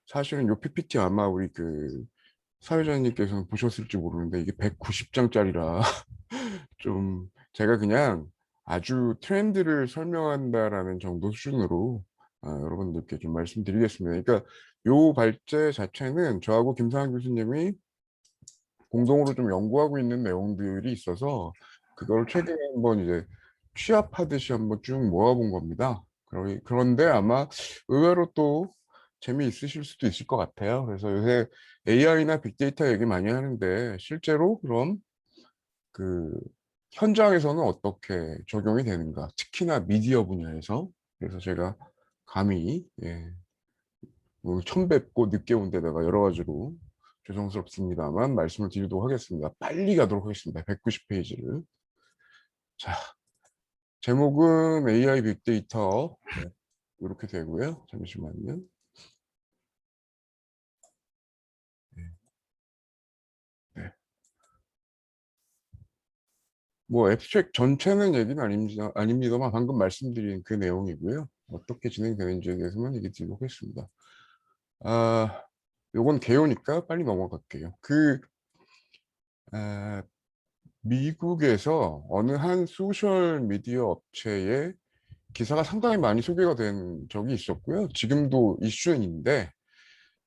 사실은 요 PPT 아마 우리 그 사회자님께서는 보셨을지 모르는데 이게 190장짜리라 좀 제가 그냥 아주 트렌드를 설명한다라는 정도 수준으로 여러분들께 좀 말씀드리겠습니다. 그러니까 요 발제 자체는 저하고 김상환 교수님이 공동으로 좀 연구하고 있는 내용들이 있어서 그걸 최근에 한번 이제 취합하듯이 한번 쭉 모아본 겁니다. 그런데 아마 의외로 또 재미있으실 수도 있을 것 같아요. 그래서 요새 AI나 빅데이터 얘기 많이 하는데 실제로 그럼 그 현장에서는 어떻게 적용이 되는가, 특히나 미디어 분야에서. 그래서 제가 감히 오늘 처음 뵙고 늦게 온 데다가 여러 가지로 죄송스럽습니다만 말씀을 드리도록 하겠습니다. 빨리 가도록 하겠습니다. 190페이지를. 자, 제목은 AI 빅데이터 이렇게 되고요. 잠시만요. 네. 뭐 앱스트랙 전체는 얘기는 아닙니다만 방금 말씀드린 그 내용이고요. 어떻게 진행되는지에 대해서만 얘기 드리도록 하겠습니다. 요건 개요니까 빨리 넘어갈게요. 미국에서 어느 한 소셜 미디어 업체에 기사가 상당히 많이 소개가 된 적이 있었고요. 지금도 이슈인데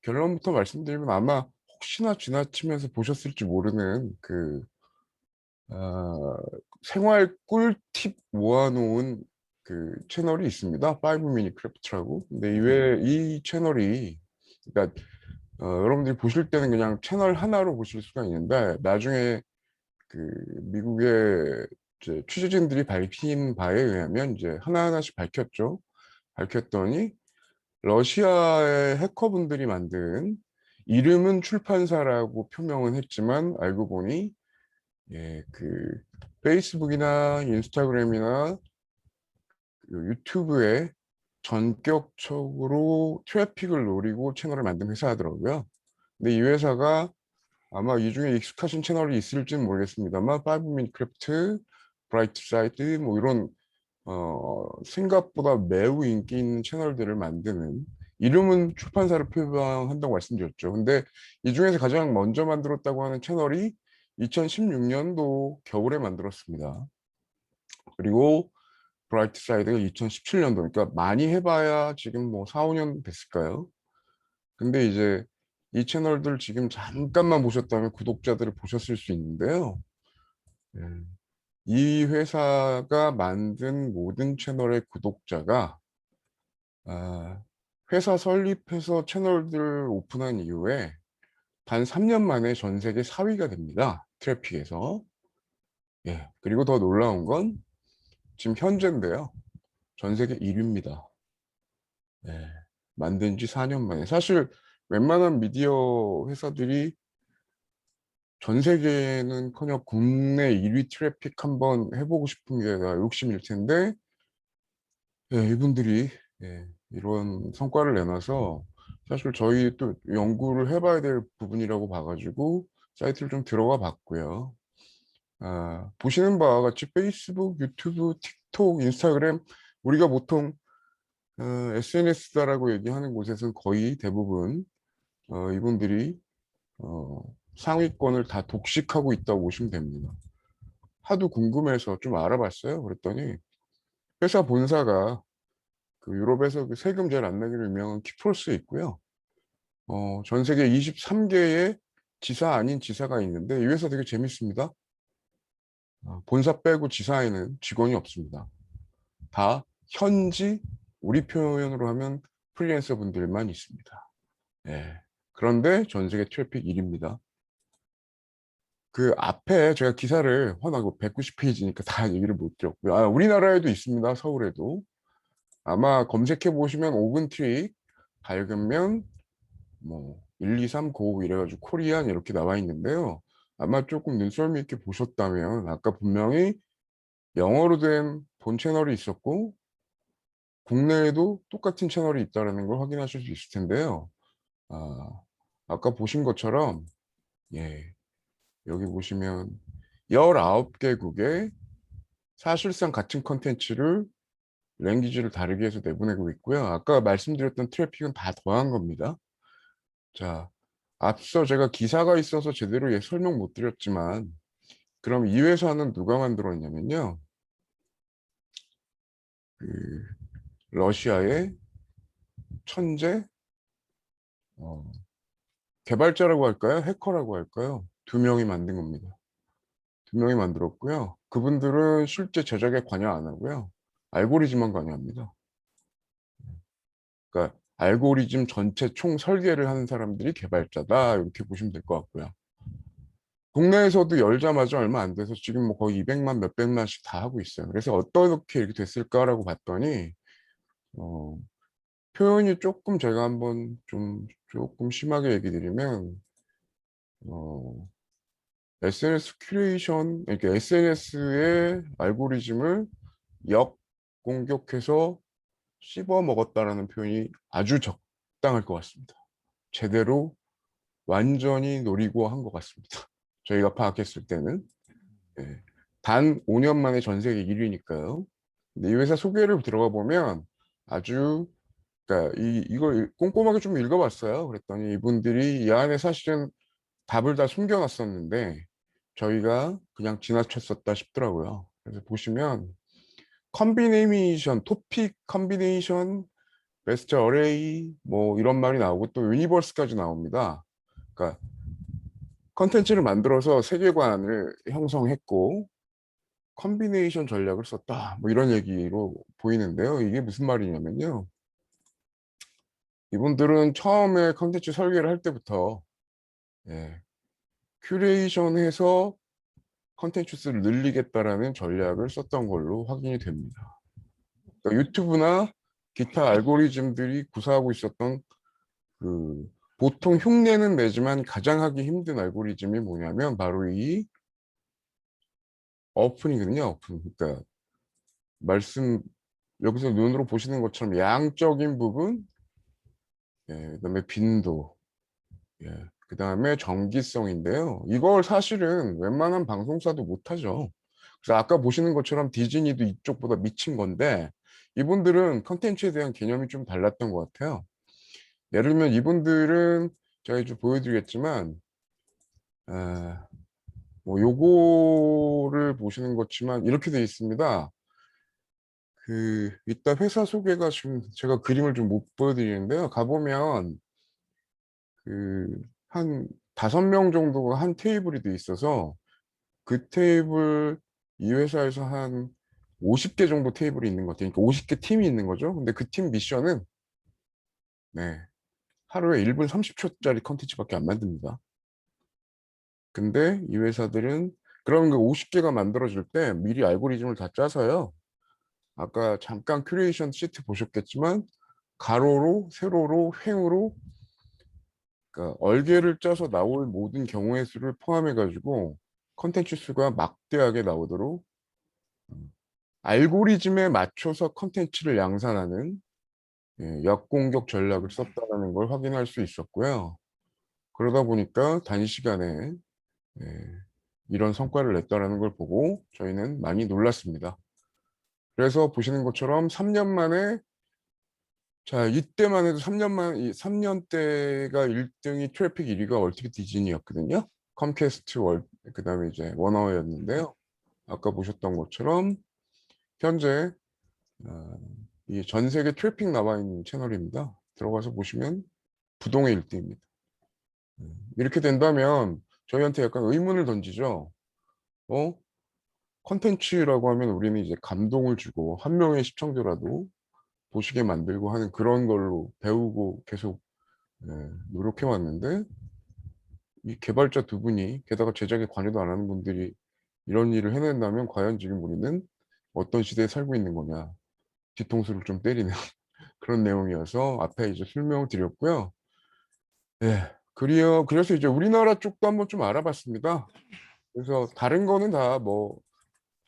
결론부터 말씀드리면 아마 혹시나 지나치면서 보셨을지 모르는 생활 꿀팁 모아놓은 그 채널이 있습니다. 5미니크래프트라고. 근데 이 채널이 그러니까 여러분들이 보실 때는 그냥 채널 하나로 보실 수가 있는데 나중에 그 미국의 이제 취재진들이 밝힌 바에 의하면 이제 하나하나씩 밝혔더니 러시아의 해커분들이 만든 이름은 출판사라고 표명은 했지만 알고 보니 그 페이스북이나 인스타그램이나 유튜브에 전격적으로 트래픽을 노리고 채널을 만든 회사더라고요. 근데 이 회사가 아마 이 중에 익숙하신 채널이 있을지는 모르겠습니다만 5미니크래프트, 브라이트사이드 뭐 이런 생각보다 매우 인기 있는 채널들을 만드는 이름은 출판사를 표방한다고 말씀드렸죠. 근데 이 중에서 가장 먼저 만들었다고 하는 채널이 2016년도 겨울에 만들었습니다. 그리고 브라이트 사이드가 2017년도, 그러니까 많이 해봐야 지금 뭐 4, 5년 됐을까요? 근데 이제 이 채널들 지금 잠깐만 보셨다면 구독자들을 보셨을 수 있는데요. 예. 이 회사가 만든 모든 채널의 구독자가 회사 설립해서 채널들 오픈한 이후에 단 3년 만에 전 세계 4위가 됩니다. 트래픽에서. 예. 그리고 더 놀라운 건 지금 현재인데요. 전 세계 1위입니다. 예. 만든 지 4년 만에. 사실 웬만한 미디어 회사들이 전 세계는커녕 국내 1위 트래픽 한번 해보고 싶은 게 다 욕심일 텐데, 예, 이분들이 이런 성과를 내놔서 사실 저희 또 연구를 해봐야 될 부분이라고 봐가지고 사이트를 좀 들어가 봤고요. 보시는 바와 같이 페이스북, 유튜브, 틱톡, 인스타그램, 우리가 보통 SNS다라고 얘기하는 곳에서는 거의 대부분 이분들이 상위권을 다 독식하고 있다고 보시면 됩니다. 하도 궁금해서 좀 알아봤어요. 그랬더니 회사 본사가 그 유럽에서 그 세금 제일 안 내기로 유명한 키프로스에 있고요. 전 세계 23개의 지사 아닌 지사가 있는데 이 회사 되게 재밌습니다. 본사 빼고 지사에는 직원이 없습니다. 다 현지, 우리 표현으로 하면 프리랜서 분들만 있습니다. 예. 그런데 전 세계 트래픽 1위입니다. 그 앞에 제가 기사를 워낙 190페이지니까 다 얘기를 못 드렸고요. 우리나라에도 있습니다. 서울에도. 아마 검색해 보시면 오븐트릭 밝으면 뭐 1, 2, 3, 9 이래가지고 코리안 이렇게 나와 있는데요. 아마 조금 눈썰미 있게 보셨다면 아까 분명히 영어로 된 본 채널이 있었고 국내에도 똑같은 채널이 있다는 걸 확인하실 수 있을 텐데요. 아까 보신 것처럼 예, 여기 보시면 19개국에 사실상 같은 컨텐츠를 랭귀지를 다르게 해서 내보내고 있고요. 아까 말씀드렸던 트래픽은 다 더한 겁니다. 자, 앞서 제가 기사가 있어서 제대로 설명 못 드렸지만 그럼 이 회사는 누가 만들었냐면요. 그 러시아의 천재 개발자라고 할까요? 해커라고 할까요? 2명이 만든 겁니다. 2명이 만들었고요. 그분들은 실제 제작에 관여 안 하고요. 알고리즘만 관여합니다. 그러니까 알고리즘 전체 총 설계를 하는 사람들이 개발자다 이렇게 보시면 될 것 같고요. 국내에서도 열자마자 얼마 안 돼서 지금 뭐 거의 200만 몇백만씩 다 하고 있어요. 그래서 어떻게 이렇게 됐을까라고 봤더니 표현이 조금 제가 한번 조금 심하게 얘기 드리면 SNS 큐레이션, 그러니까 SNS의 알고리즘을 역공격해서 씹어 먹었다라는 표현이 아주 적당할 것 같습니다. 제대로 완전히 노리고 한 것 같습니다. 저희가 파악했을 때는. 예. 단 5년 만에 전 세계 1위니까요. 근데 이 회사 소개를 들어가 보면 아주, 그러니까 이걸 꼼꼼하게 좀 읽어봤어요. 그랬더니 이분들이 이 안에 사실은 답을 다 숨겨놨었는데 저희가 그냥 지나쳤었다 싶더라고요. 그래서 보시면 컨비네이션, 토픽 컨비네이션, 베스트 어레이 뭐 이런 말이 나오고 또 유니버스까지 나옵니다. 그러니까 컨텐츠를 만들어서 세계관을 형성했고 컨비네이션 전략을 썼다 뭐 이런 얘기로 보이는데요. 이게 무슨 말이냐면요. 이분들은 처음에 컨텐츠 설계를 할 때부터 큐레이션해서 컨텐츠 수를 늘리겠다라는 전략을 썼던 걸로 확인이 됩니다. 그러니까 유튜브나 기타 알고리즘들이 구사하고 있었던 그 보통 흉내는 내지만 가장 하기 힘든 알고리즘이 뭐냐면 바로 이 어플이거든요. 어플. 그러니까 말씀 여기서 눈으로 보시는 것처럼 양적인 부분, 그다음에 빈도, 그다음에 정기성인데요. 이걸 사실은 웬만한 방송사도 못하죠. 그래서 아까 보시는 것처럼 디즈니도 이쪽보다 미친 건데 이분들은 컨텐츠에 대한 개념이 좀 달랐던 것 같아요. 예를 들면 이분들은 제가 이제 보여드리겠지만 뭐 요거를 보시는 것지만 이렇게 돼 있습니다. 이따 회사 소개가 지금 제가 그림을 좀 못 보여드리는데요. 가보면 한 5명 정도가 한 테이블이 돼 있어서 그 테이블 이 회사에서 한 50개 정도 테이블이 있는 것 같아요. 그러니까 50개 팀이 있는 거죠. 근데 그 팀 미션은 네, 하루에 1분 30초짜리 컨텐츠밖에 안 만듭니다. 근데 이 회사들은 그런 그 50개가 만들어질 때 미리 알고리즘을 다 짜서요. 아까 잠깐 큐레이션 시트 보셨겠지만 가로로, 세로로, 횡으로 그러니까 얼개를 짜서 나올 모든 경우의 수를 포함해 가지고 컨텐츠 수가 막대하게 나오도록 알고리즘에 맞춰서 컨텐츠를 양산하는 역공격 전략을 썼다는 걸 확인할 수 있었고요. 그러다 보니까 단시간에 이런 성과를 냈다는 걸 보고 저희는 많이 놀랐습니다. 그래서 보시는 것처럼 3년 만에 자 이때만 해도 3년대가 1등이 트래픽 1위가 얼티밋 디즈니였거든요. 컴캐스트 그다음에 이제 워너였는데요. 아까 보셨던 것처럼 현재 이 전 세계 트래픽 나와 있는 채널입니다. 들어가서 보시면 부동의 1등입니다. 이렇게 된다면 저희한테 약간 의문을 던지죠. 컨텐츠라고 하면 우리는 이제 감동을 주고 한 명의 시청자라도 보시게 만들고 하는 그런 걸로 배우고 계속 노력해 왔는데 이 개발자 두 분이 게다가 제작에 관여도 안 하는 분들이 이런 일을 해낸다면 과연 지금 우리는 어떤 시대에 살고 있는 거냐 뒤통수를 좀 때리는 그런 내용이어서 앞에 이제 설명을 드렸고요. 그래서 이제 우리나라 쪽도 한번 좀 알아봤습니다. 그래서 다른 거는 다 뭐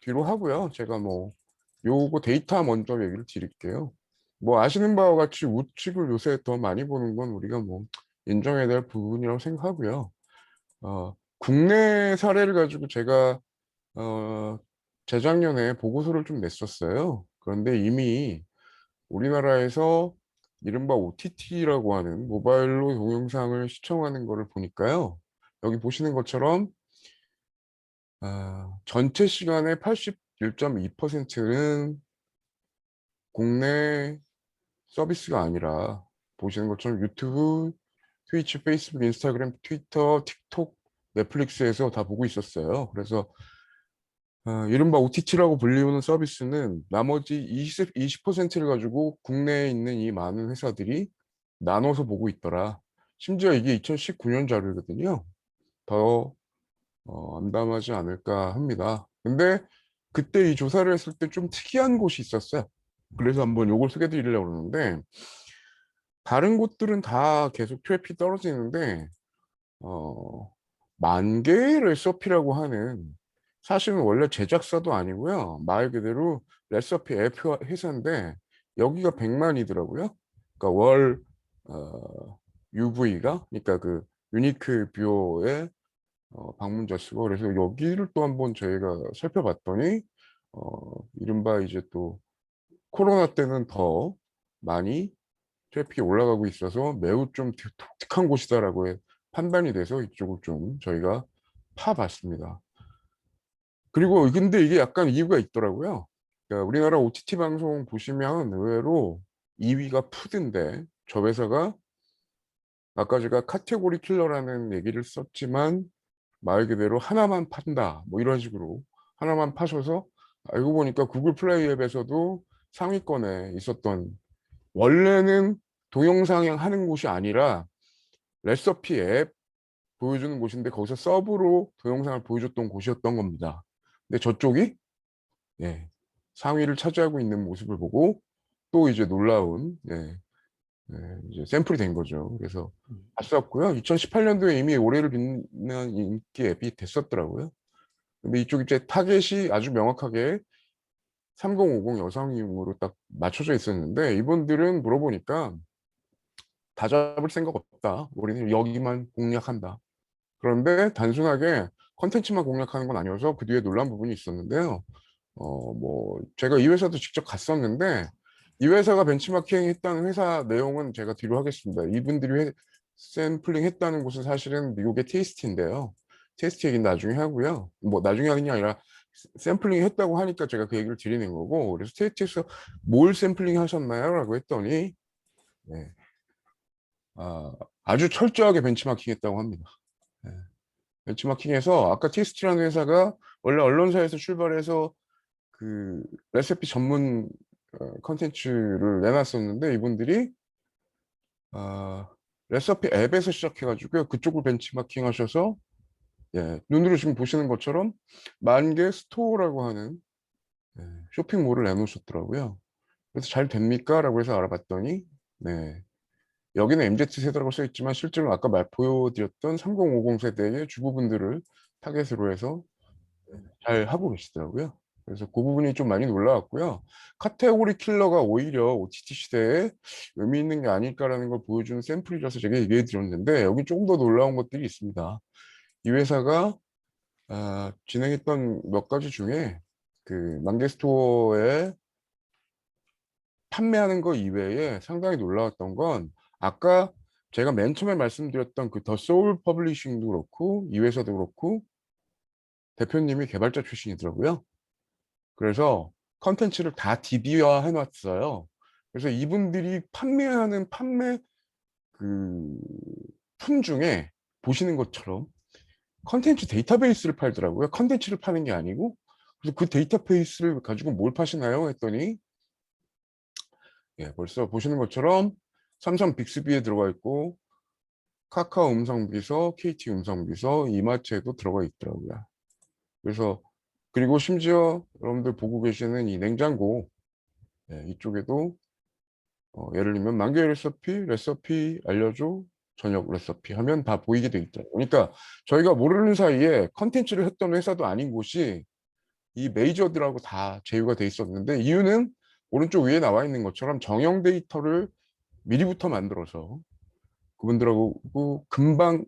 뒤로 하고요. 제가 뭐 요거 데이터 먼저 얘기를 드릴게요. 뭐 아시는 바와 같이 우측을 요새 더 많이 보는 건 우리가 뭐 인정해야 될 부분이라고 생각하고요. 국내 사례를 가지고 제가 재작년에 보고서를 좀 냈었어요. 그런데 이미 우리나라에서 이른바 OTT라고 하는 모바일로 동영상을 시청하는 거를 보니까요. 여기 보시는 것처럼 전체 시간의 81.2%는 국내 서비스가 아니라 보시는 것처럼 유튜브, 트위치, 페이스북, 인스타그램, 트위터, 틱톡, 넷플릭스에서 다 보고 있었어요. 그래서 이른바 OTT라고 불리우는 서비스는 나머지 20%를 가지고 국내에 있는 이 많은 회사들이 나눠서 보고 있더라. 심지어 이게 2019년 자료거든요. 더 암담하지 않을까 합니다. 근데 그때 이 조사를 했을 때 좀 특이한 곳이 있었어요. 그래서 한번 요걸 소개해 드리려고 그러는데 다른 곳들은 다 계속 트래픽 떨어지는데 만 개의 레시피라고 하는 사실은 원래 제작사도 아니고요. 말 그대로 레시피 앱 회사인데 여기가 100만이더라고요. 그러니까 월 UV가 그러니까 그 유니크 뷰어의 방문자 수가 그래서 여기를 또 한번 저희가 살펴봤더니 이른바 이제 또 코로나 때는 더 많이 트래픽이 올라가고 있어서 매우 좀 독특한 곳이다라고 판단이 돼서 이쪽을 좀 저희가 파봤습니다. 그리고 근데 이게 약간 이유가 있더라고요. 그러니까 우리나라 OTT 방송 보시면 의외로 2위가 푸드인데 저 회사가 아까 제가 카테고리 킬러라는 얘기를 썼지만 말 그대로 하나만 판다 뭐 이런 식으로 하나만 파셔서 알고 보니까 구글 플레이 앱에서도 상위권에 있었던 원래는 동영상 하는 곳이 아니라 레시피 앱 보여주는 곳인데 거기서 서브로 동영상을 보여줬던 곳이었던 겁니다. 근데 저쪽이 상위를 차지하고 있는 모습을 보고 또 이제 놀라운 이제 샘플이 된 거죠. 그래서 봤었고요. 2018년도에 이미 올해를 빛낸 인기 앱이 됐었더라고요. 근데 이쪽 이제 타겟이 아주 명확하게 3050 여성용으로 딱 맞춰져 있었는데 이분들은 물어보니까 다 잡을 생각 없다. 우리는 여기만 공략한다. 그런데 단순하게 컨텐츠만 공략하는 건 아니어서 그 뒤에 놀란 부분이 있었는데요. 뭐 제가 이 회사도 직접 갔었는데 이 회사가 벤치마킹 했다는 회사 내용은 제가 뒤로 하겠습니다. 이분들이 샘플링 했다는 곳은 사실은 미국의 테이스티인데요. 테이스티 얘기는 나중에 하고요. 뭐 나중에 하는 게 아니라 샘플링 했다고 하니까 제가 그 얘기를 드리는 거고, 그래서 테이스티에서 뭘 샘플링 하셨나요? 라고 했더니 네. 아주 철저하게 벤치마킹 했다고 합니다. 네. 벤치마킹해서 아까 테이스티라는 회사가 원래 언론사에서 출발해서 그 레시피 전문 컨텐츠를 내놨었는데 이분들이 레시피 앱에서 시작해가지고요. 그쪽을 벤치마킹 하셔서 예, 눈으로 지금 보시는 것처럼 만개 스토어라고 하는 쇼핑몰을 내놓으셨더라고요. 그래서 잘 됩니까? 라고 해서 알아봤더니 네, 여기는 MZ세대라고 써있지만 실제로 아까 보여드렸던 3050 세대의 주부분들을 타겟으로 해서 잘 하고 계시더라고요. 그래서 그 부분이 좀 많이 놀라웠고요. 카테고리 킬러가 오히려 OTT 시대에 의미 있는 게 아닐까라는 걸 보여주는 샘플이라서 제가 얘기해 드렸는데 여기 조금 더 놀라운 것들이 있습니다. 이 회사가 진행했던 몇 가지 중에 그 만개스토어에 판매하는 거 이외에 상당히 놀라웠던 건 아까 제가 맨 처음에 말씀드렸던 그 더 소울 퍼블리싱도 그렇고 이 회사도 그렇고 대표님이 개발자 출신이더라고요. 그래서 컨텐츠를 다 DB화 해놨어요. 그래서 이분들이 판매하는 판매 그 품 중에 보시는 것처럼 컨텐츠 데이터베이스를 팔더라고요. 컨텐츠를 파는 게 아니고. 그래서 그 데이터베이스를 가지고 뭘 파시나요? 했더니 예, 벌써 보시는 것처럼 삼성 빅스비에 들어가 있고 카카오 음성비서, KT 음성비서, 이마트에도 들어가 있더라고요. 그래서 그리고 심지어 여러분들 보고 계시는 이 냉장고 이쪽에도 예를 들면 만개 레시피 알려줘 저녁 레시피 하면 다 보이게 돼 있더라고요. 그러니까 저희가 모르는 사이에 컨텐츠를 했던 회사도 아닌 곳이 이 메이저들하고 다 제휴가 돼 있었는데 이유는 오른쪽 위에 나와 있는 것처럼 정형 데이터를 미리부터 만들어서 그분들하고 금방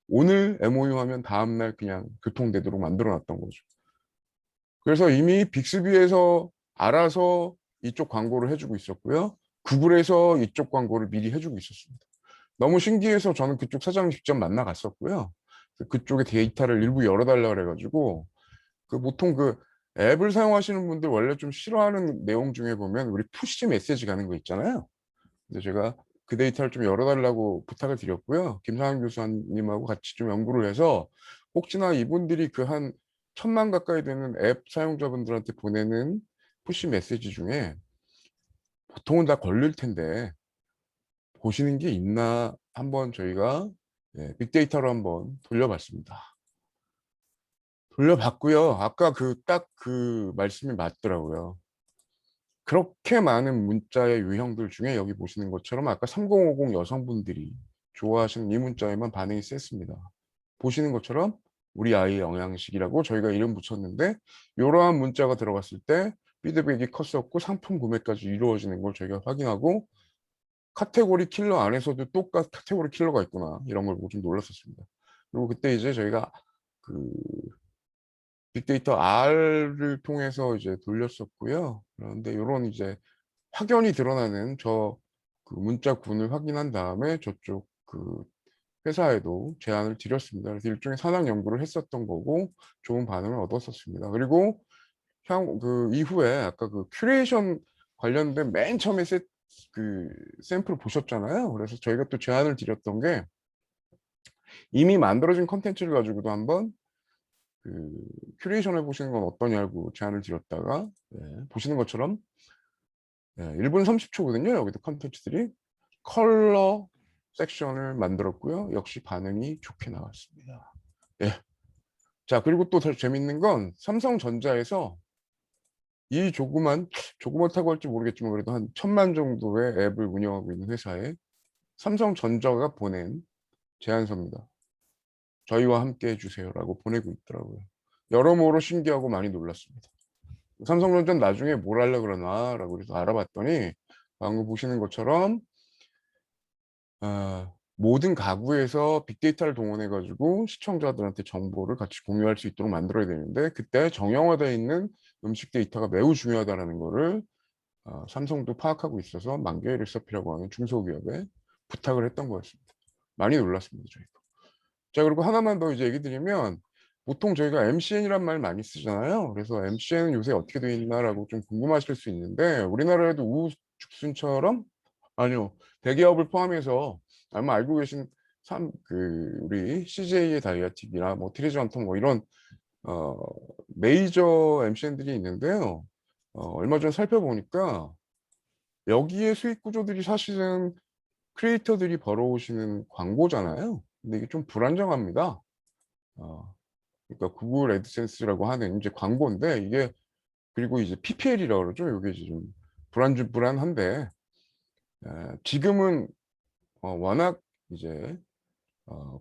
오늘 MOU 하면 다음날 그냥 교통되도록 만들어 놨던 거죠. 그래서 이미 빅스비에서 알아서 이쪽 광고를 해주고 있었고요. 구글에서 이쪽 광고를 미리 해주고 있었습니다. 너무 신기해서 저는 그쪽 사장님 직접 만나 갔었고요. 그쪽에 데이터를 일부 열어달라 그래가지고 그 보통 그 앱을 사용하시는 분들 원래 좀 싫어하는 내용 중에 보면 우리 푸시 메시지 가는 거 있잖아요. 근데 제가 그 데이터를 좀 열어달라고 부탁을 드렸고요. 김상환 교수님하고 같이 좀 연구를 해서 혹시나 이분들이 그 한 1000만 가까이 되는 앱 사용자분들한테 보내는 푸시 메시지 중에 보통은 다 걸릴 텐데 보시는 게 있나 한번 저희가 빅데이터로 한번 돌려봤습니다. 돌려봤고요. 아까 딱 그 말씀이 맞더라고요. 그렇게 많은 문자의 유형들 중에 여기 보시는 것처럼 아까 3050 여성분들이 좋아하시는 이 문자에만 반응이 셌습니다. 보시는 것처럼 우리 아이의 영양식이라고 저희가 이름 붙였는데 이러한 문자가 들어갔을 때 피드백이 컸었고 상품 구매까지 이루어지는 걸 저희가 확인하고 카테고리 킬러 안에서도 똑같은 카테고리 킬러가 있구나 이런 걸 보고 좀 놀랐었습니다. 그리고 그때 이제 저희가 그 빅데이터 R을 통해서 이제 돌렸었고요. 그런데 이런 이제 확연히 드러나는 그 문자군을 확인한 다음에 저쪽 그 회사에도 제안을 드렸습니다. 그래서 일종의 산학 연구를 했었던 거고 좋은 반응을 얻었었습니다. 그리고 그 이후에 아까 그 큐레이션 관련된 맨 처음에 그 샘플을 보셨잖아요. 그래서 저희가 또 제안을 드렸던 게 이미 만들어진 컨텐츠를 가지고도 한번 그 큐레이션 해보시는 건 어떠냐고 제안을 드렸다가 보시는 것처럼 1분 30초거든요. 여기도 컨텐츠들이 컬러 섹션을 만들었고요. 역시 반응이 좋게 나왔습니다. 자, 그리고 또 더 재밌는 건 삼성전자에서 이 조그맣다고 할지 모르겠지만 그래도 한 1000만 정도의 앱을 운영하고 있는 회사에 삼성전자가 보낸 제안서입니다. 저희와 함께 해주세요라고 보내고 있더라고요. 여러모로 신기하고 많이 놀랐습니다. 삼성전자는 나중에 뭘 하려고 그러나라고 그래서 알아봤더니 방금 보시는 것처럼 모든 가구에서 빅데이터를 동원해 가지고 시청자들한테 정보를 같이 공유할 수 있도록 만들어야 되는데 그때 정형화되어 있는 음식 데이터가 매우 중요하다는 거를 삼성도 파악하고 있어서 만개일 SRP라고 하는 중소기업에 부탁을 했던 거였습니다. 많이 놀랐습니다, 저희도. 자, 그리고 하나만 더 이제 얘기 드리면, 보통 저희가 MCN이란 말 많이 쓰잖아요. 그래서 MCN은 요새 어떻게 되어 있나라고 좀 궁금하실 수 있는데, 우리나라에도 우후죽순처럼, 아니요, 대기업을 포함해서 아마 알고 계신 우리 CJ의 다이아틱이나 뭐 트리전통 뭐 이런 메이저 MCN들이 있는데요. 얼마 전 살펴보니까 여기에 수익 구조들이 사실은 크리에이터들이 벌어오시는 광고잖아요. 근데 이게 좀 불안정합니다. 그러니까 구글 애드센스라고 하는 이제 광고인데 이게 그리고 이제 PPL이라고 그러죠. 이게 이제 좀 불안한데 지금은 워낙 이제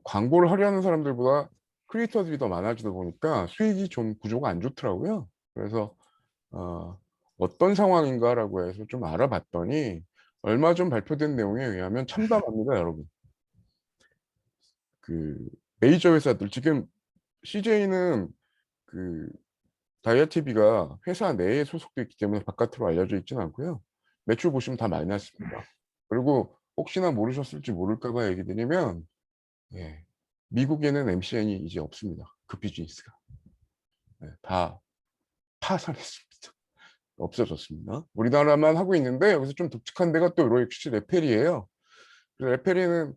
광고를 하려는 사람들보다 크리에이터들이 더 많아지다 보니까 수익이 좀 구조가 안 좋더라고요. 그래서 어떤 상황인가라고 해서 좀 알아봤더니 얼마 전 발표된 내용에 의하면 참담합니다, 여러분. 그 메이저 회사들 지금 CJ는 그 다이아TV가 회사 내에 소속돼 있기 때문에 바깥으로 알려져 있지는 않고요. 매출 보시면 다 마이너스입니다. 그리고 혹시나 모르셨을지 모를까 봐 얘기 드리면 예, 미국에는 MCN이 이제 없습니다. 그 비즈니스가. 네, 다 파산했습니다. 없어졌습니다. 우리나라만 하고 있는데 여기서 좀 독특한 데가 또 역시 레페리예요. 그래서 레페리는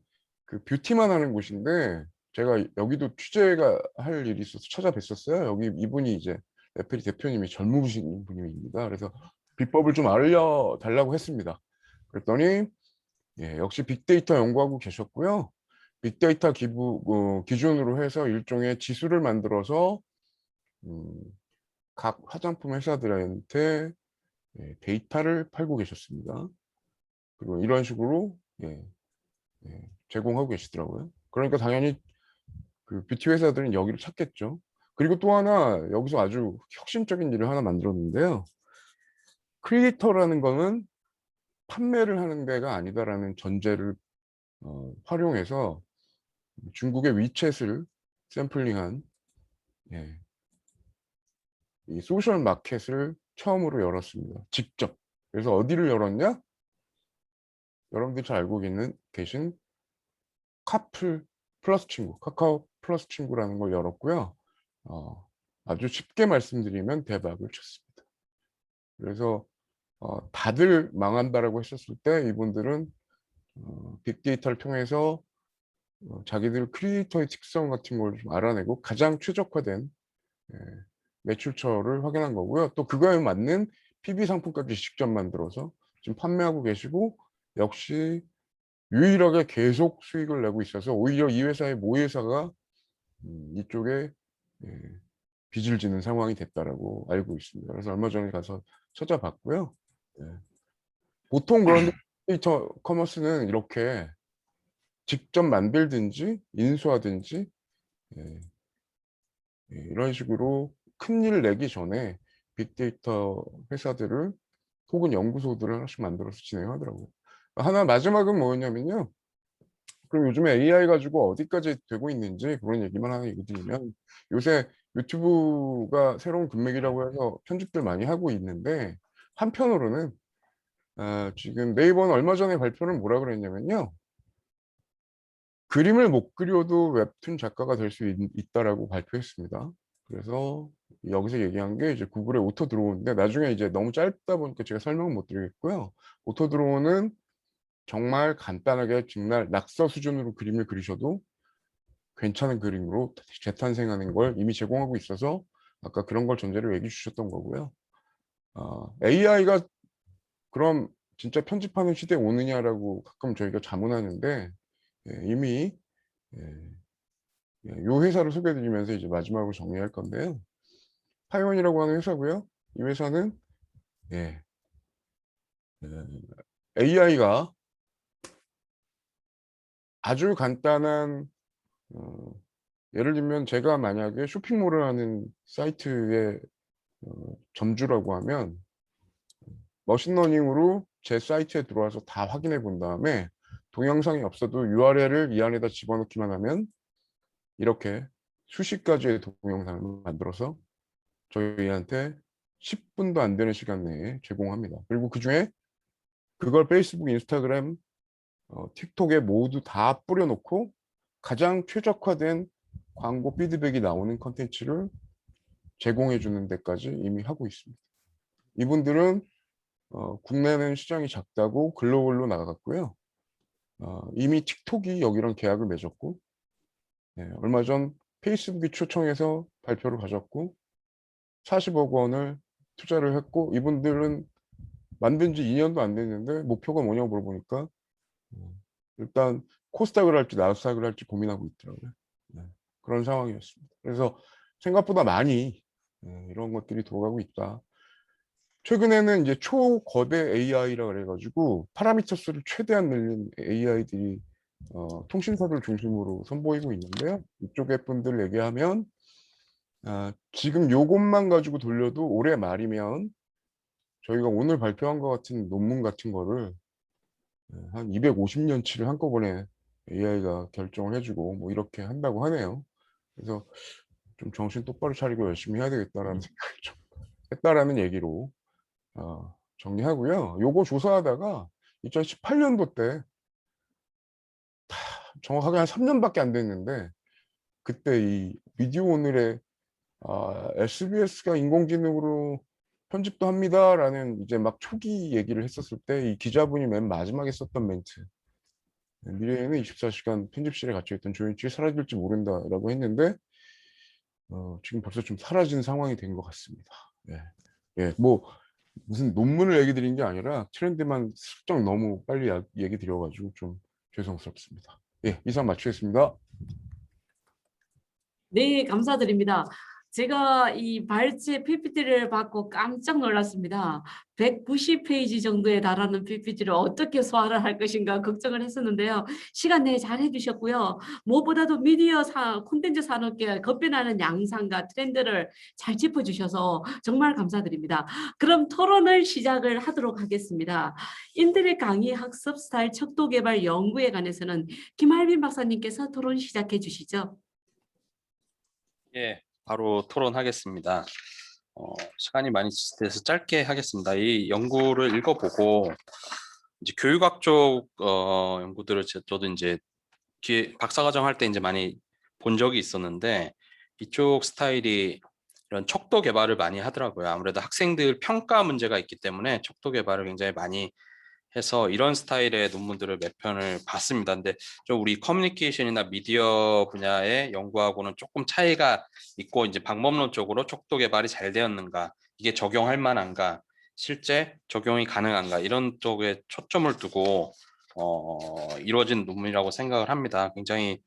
그 뷰티만 하는 곳인데 제가 여기도 취재가 할 일이 있어서 찾아뵀었어요. 여기 이분이 이제 레페리 대표님이 젊으신 분입니다. 그래서 비법을 좀 알려달라고 했습니다. 그랬더니 예, 역시 빅데이터 연구하고 계셨고요. 빅데이터 기준으로 해서 일종의 지수를 만들어서 각 화장품 회사들한테 예, 데이터를 팔고 계셨습니다. 그리고 이런 식으로 예, 제공하고 계시더라고요. 그러니까 당연히 그 뷰티 회사들은 여기를 찾겠죠. 그리고 또 하나 여기서 아주 혁신적인 일을 하나 만들었는데요. 크리에이터라는 거는 판매를 하는 데가 아니다라는 전제를 활용해서 중국의 위챗을 샘플링한 예, 이 소셜 마켓을 처음으로 열었습니다. 직접. 그래서 어디를 열었냐? 여러분들이 잘 알고 계신 카풀 플러스 친구, 카카오 플러스 친구라는 걸 열었고요. 아주 쉽게 말씀드리면 대박을 쳤습니다. 그래서 다들 망한다라고 했었을 때 이분들은 빅데이터를 통해서 자기들 크리에이터의 특성 같은 걸 좀 알아내고 가장 최적화된 예, 매출처를 확인한 거고요. 또 그거에 맞는 PB 상품까지 직접 만들어서 지금 판매하고 계시고 역시 유일하게 계속 수익을 내고 있어서 오히려 이 회사의 모회사가 이쪽에 예, 빚을 지는 상황이 됐다라고 알고 있습니다. 그래서 얼마 전에 가서 찾아봤고요. 예. 보통 그런데 데이터 커머스는 이렇게 직접 만들든지 인수하든지 예, 이런 식으로 큰일 내기 전에 빅데이터 회사들을 혹은 연구소들을 하나씩 만들어서 진행하더라고요. 하나 마지막은 뭐였냐면요. 그럼 요즘에 AI 가지고 어디까지 되고 있는지 그런 얘기만 하나 얘기 드리면 요새 유튜브가 새로운 금맥이라고 해서 편집들 많이 하고 있는데 한편으로는 지금 네이버는 얼마 전에 발표를 뭐라 그랬냐면요. 그림을 못 그려도 웹툰 작가가 될 수 있다라고 발표했습니다. 그래서 여기서 얘기한 게 이제 구글의 오토 드로우인데 나중에 이제 너무 짧다 보니까 제가 설명을 못 드리겠고요. 오토 드로우는 정말 간단하게 정말 낙서 수준으로 그림을 그리셔도 괜찮은 그림으로 재탄생하는 걸 이미 제공하고 있어서 아까 그런 걸 전제로 얘기해 주셨던 거고요. AI가 그럼 진짜 편집하는 시대에 오느냐라고 가끔 저희가 자문하는데 이미 이 회사를 소개해드리면서 이제 마지막으로 정리할 건데요. 파이온이라고 하는 회사고요. 이 회사는 AI가 아주 간단한 예를 들면 제가 만약에 쇼핑몰을 하는 사이트의 점주라고 하면 머신러닝으로 제 사이트에 들어와서 다 확인해 본 다음에 동영상이 없어도 URL을 이 안에다 집어넣기만 하면 이렇게 수십 가지의 동영상을 만들어서 저희한테 10분도 안 되는 시간 내에 제공합니다. 그리고 그중에 그걸 페이스북, 인스타그램, 틱톡에 모두 다 뿌려놓고 가장 최적화된 광고 피드백이 나오는 컨텐츠를 제공해 주는 데까지 이미 하고 있습니다. 이분들은 국내는 시장이 작다고 글로벌로 나갔고요. 이미 틱톡이 여기랑 계약을 맺었고, 네, 얼마 전 페이스북이 초청해서 발표를 가졌고 40억 원을 투자를 했고, 이분들은 만든 지 2년도 안 됐는데 목표가 뭐냐고 물어보니까 일단 코스닥을 할지 나스닥을 할지 고민하고 있더라고요. 네, 그런 상황이었습니다. 그래서 생각보다 많이 이런 것들이 돌아가고 있다. 최근에는 이제 초거대 AI라 그래가지고 파라미터 수를 최대한 늘린 AI들이 통신사들 중심으로 선보이고 있는데요. 이쪽에 분들 얘기하면 지금 요것만 가지고 돌려도 올해 말이면 저희가 오늘 발표한 것 같은 논문 같은 거를 한 250년치를 한꺼번에 AI가 결정을 해주고 뭐 이렇게 한다고 하네요. 그래서 좀 정신 똑바로 차리고 열심히 해야 되겠다라는 생각을 좀 했다라는 얘기로 정리하고요. 요거 조사하다가 2018년도 때 정확하게 한 3년밖에 안 됐는데 그때 이 미디어 오늘의 SBS가 인공지능으로 편집도 합니다라는 이제 막 초기 얘기를 했었을 때 이 기자분이 맨 마지막에 썼던 멘트, 미래에는 24시간 편집실에 갇혀있던 조인출이 사라질지 모른다라고 했는데 지금 벌써 좀 사라진 상황이 된 것 같습니다. 예. 예, 뭐 무슨 논문을 얘기 드린 게 아니라 트렌드만 슬쩍 너무 빨리 얘기 드려가지고 좀 죄송스럽습니다. 예, 이상 마치겠습니다. 네, 감사드립니다. 제가 이 발제 PPT를 받고 깜짝 놀랐습니다. 190페이지 정도에 달하는 PPT를 어떻게 소화를 할 것인가 걱정을 했었는데요. 시간 내에 잘 해주셨고요. 무엇보다도 콘텐츠 산업계의 급변하는 양상과 트렌드를 잘 짚어주셔서 정말 감사드립니다. 그럼 토론을 시작을 하도록 하겠습니다. 인터넷 강의 학습 스타일 척도 개발 연구에 관해서는 김할빈 박사님께서 토론 시작해 주시죠. 예, 바로 토론하겠습니다. 시간이 많이 돼서 짧게 하겠습니다. 이 연구를 읽어보고 이제 교육학 쪽 연구들을 저도 이제 뒤에 박사과정 할 때 이제 많이 본 적이 있었는데 이쪽 스타일이 이런 척도 개발을 많이 하더라고요. 아무래도 학생들 평가 문제가 있기 때문에 척도 개발을 굉장히 많이 해서 이런 스타일의 논문들을 몇 편을 봤습니다. 근데 좀 우리 커뮤니케이션이나 미디어 분야의 연구하고는 조금 차이가 있고 이제 방법론적으로 척도 개발이 잘 되었는가, 이게 적용할 만한가, 실제 적용이 가능한가 이런 쪽에 초점을 두고 이루어진 논문이라고 생각을 합니다. 굉장히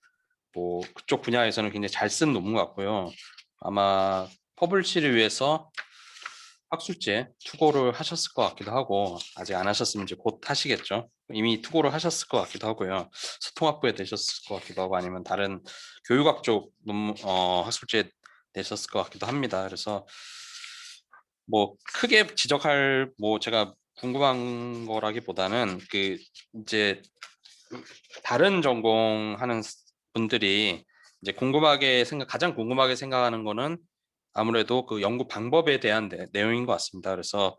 뭐 그쪽 분야에서는 굉장히 잘 쓴 논문 같고요. 아마 퍼블리시를 위해서 학술지에 투고를 하셨을 것 같기도 하고 아직 안 하셨으면 이제 곧 하시겠죠. 이미 투고를 하셨을 것 같기도 하고요. 소통학부에 내셨을 것 같기도 하고 아니면 다른 교육학 쪽 논문 학술지에 내셨을 것 같기도 합니다. 그래서 뭐 크게 지적할 뭐 제가 궁금한 거라기보다는 그 이제 다른 전공하는 분들이 이제 가장 궁금하게 생각하는 거는 아무래도 그 연구 방법에 대한 내용인 것 같습니다. 그래서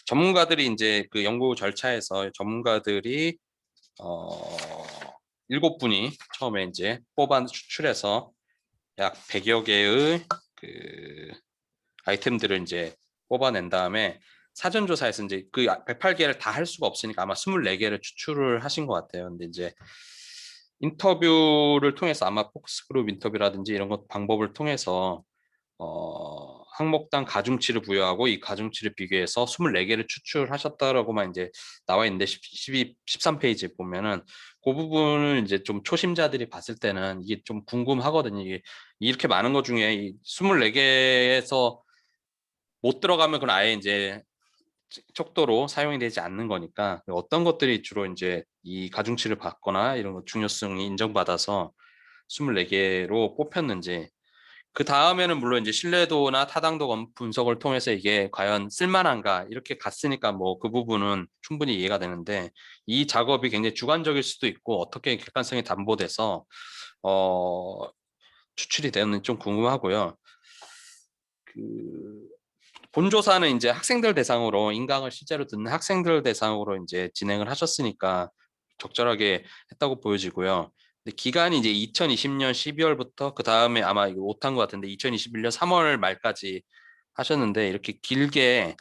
전문가들이 이제 그 연구 절차에서 전문가들이 7분이 처음에 이제 뽑아 추출해서 약 100여 개의 그 아이템들을 이제 뽑아낸 다음에 사전조사에서 이제 그 108개를 다 할 수가 없으니까 아마 24개를 추출을 하신 것 같아요. 근데 이제 인터뷰를 통해서 아마 포커스그룹 인터뷰라든지 이런 것 방법을 통해서 항목당 가중치를 부여하고 이 가중치를 비교해서 24개를 추출하셨다라고만 이제 나와 있는데 13페이지 보면은 그 부분을 이제 좀 초심자들이 봤을 때는 이게 좀 궁금하거든요. 이게 이렇게 많은 것 중에 이 24개에서 못 들어가면 그건 아예 이제 척도로 사용이 되지 않는 거니까 어떤 것들이 주로 이제 이 가중치를 받거나 이런 거 중요성이 인정받아서 24개로 뽑혔는지 그 다음에는 물론 이제 신뢰도나 타당도 분석을 통해서 이게 과연 쓸만한가 이렇게 갔으니까 뭐 그 부분은 충분히 이해가 되는데 이 작업이 굉장히 주관적일 수도 있고 어떻게 객관성이 담보돼서 추출이 되었는지 좀 궁금하고요. 그 본조사는 이제 학생들 대상으로 인강을 실제로 듣는 학생들 대상으로 이제 진행을 하셨으니까 적절하게 했다고 보여지고요. 근데 기간이 이제 2020년 12월부터 그 다음에 아마 이거 못한 것 같은데 2021년 3월 말까지 하셨는데 이렇게 길게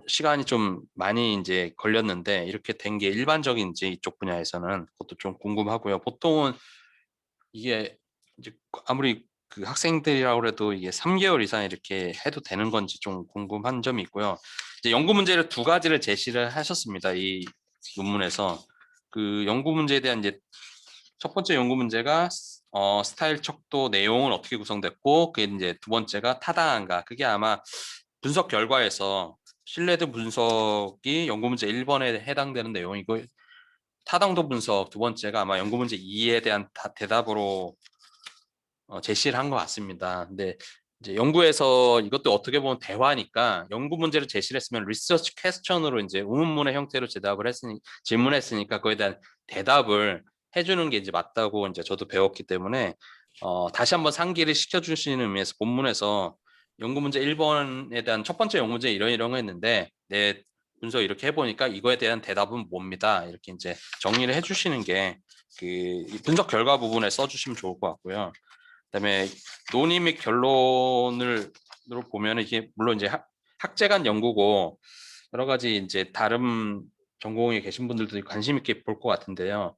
시간이 좀 많이 이제 걸렸는데 이렇게 된 게 일반적인지 이쪽 분야에서는 그것도 좀 궁금하고요. 보통은 이게 이제 아무리 그 학생들이라고 해도 이게 3개월 이상 이렇게 해도 되는 건지 좀 궁금한 점이 있고요. 이제 연구 문제를 두 가지를 제시를 하셨습니다. 이 논문에서 그 연구 문제에 대한 이제 첫 번째 연구 문제가 스타일 척도 내용은 어떻게 구성됐고 그게 이제 두 번째가 타당한가. 그게 아마 분석 결과에서 신뢰도 분석이 연구 문제 1번에 해당되는 내용이고 타당도 분석 두 번째가 아마 연구 문제 2에 대한 대답으로 제시를 한 것 같습니다. 근데 이제 연구에서 이것도 어떻게 보면 대화니까 연구 문제를 제시를 했으면 리서치 퀘스천으로 이제 의문문의 형태로 질문했으니까 그거에 대한 대답을 해주는 게 이제 맞다고 이제 저도 배웠기 때문에 다시 한번 상기를 시켜주시는 의미에서 본문에서 연구 문제 1번에 대한 첫 번째 연구 문제 이런 거 했는데 내 분석 이렇게 해보니까 이거에 대한 대답은 뭡니다. 이렇게 이제 정리를 해주시는 게 그 분석 결과 부분에 써주시면 좋을 것 같고요. 그다음에 논의 및 결론을 보면 이게 물론 이제 학제 간 연구고 여러 가지 이제 다른 전공에 계신 분들도 관심 있게 볼 것 같은데요.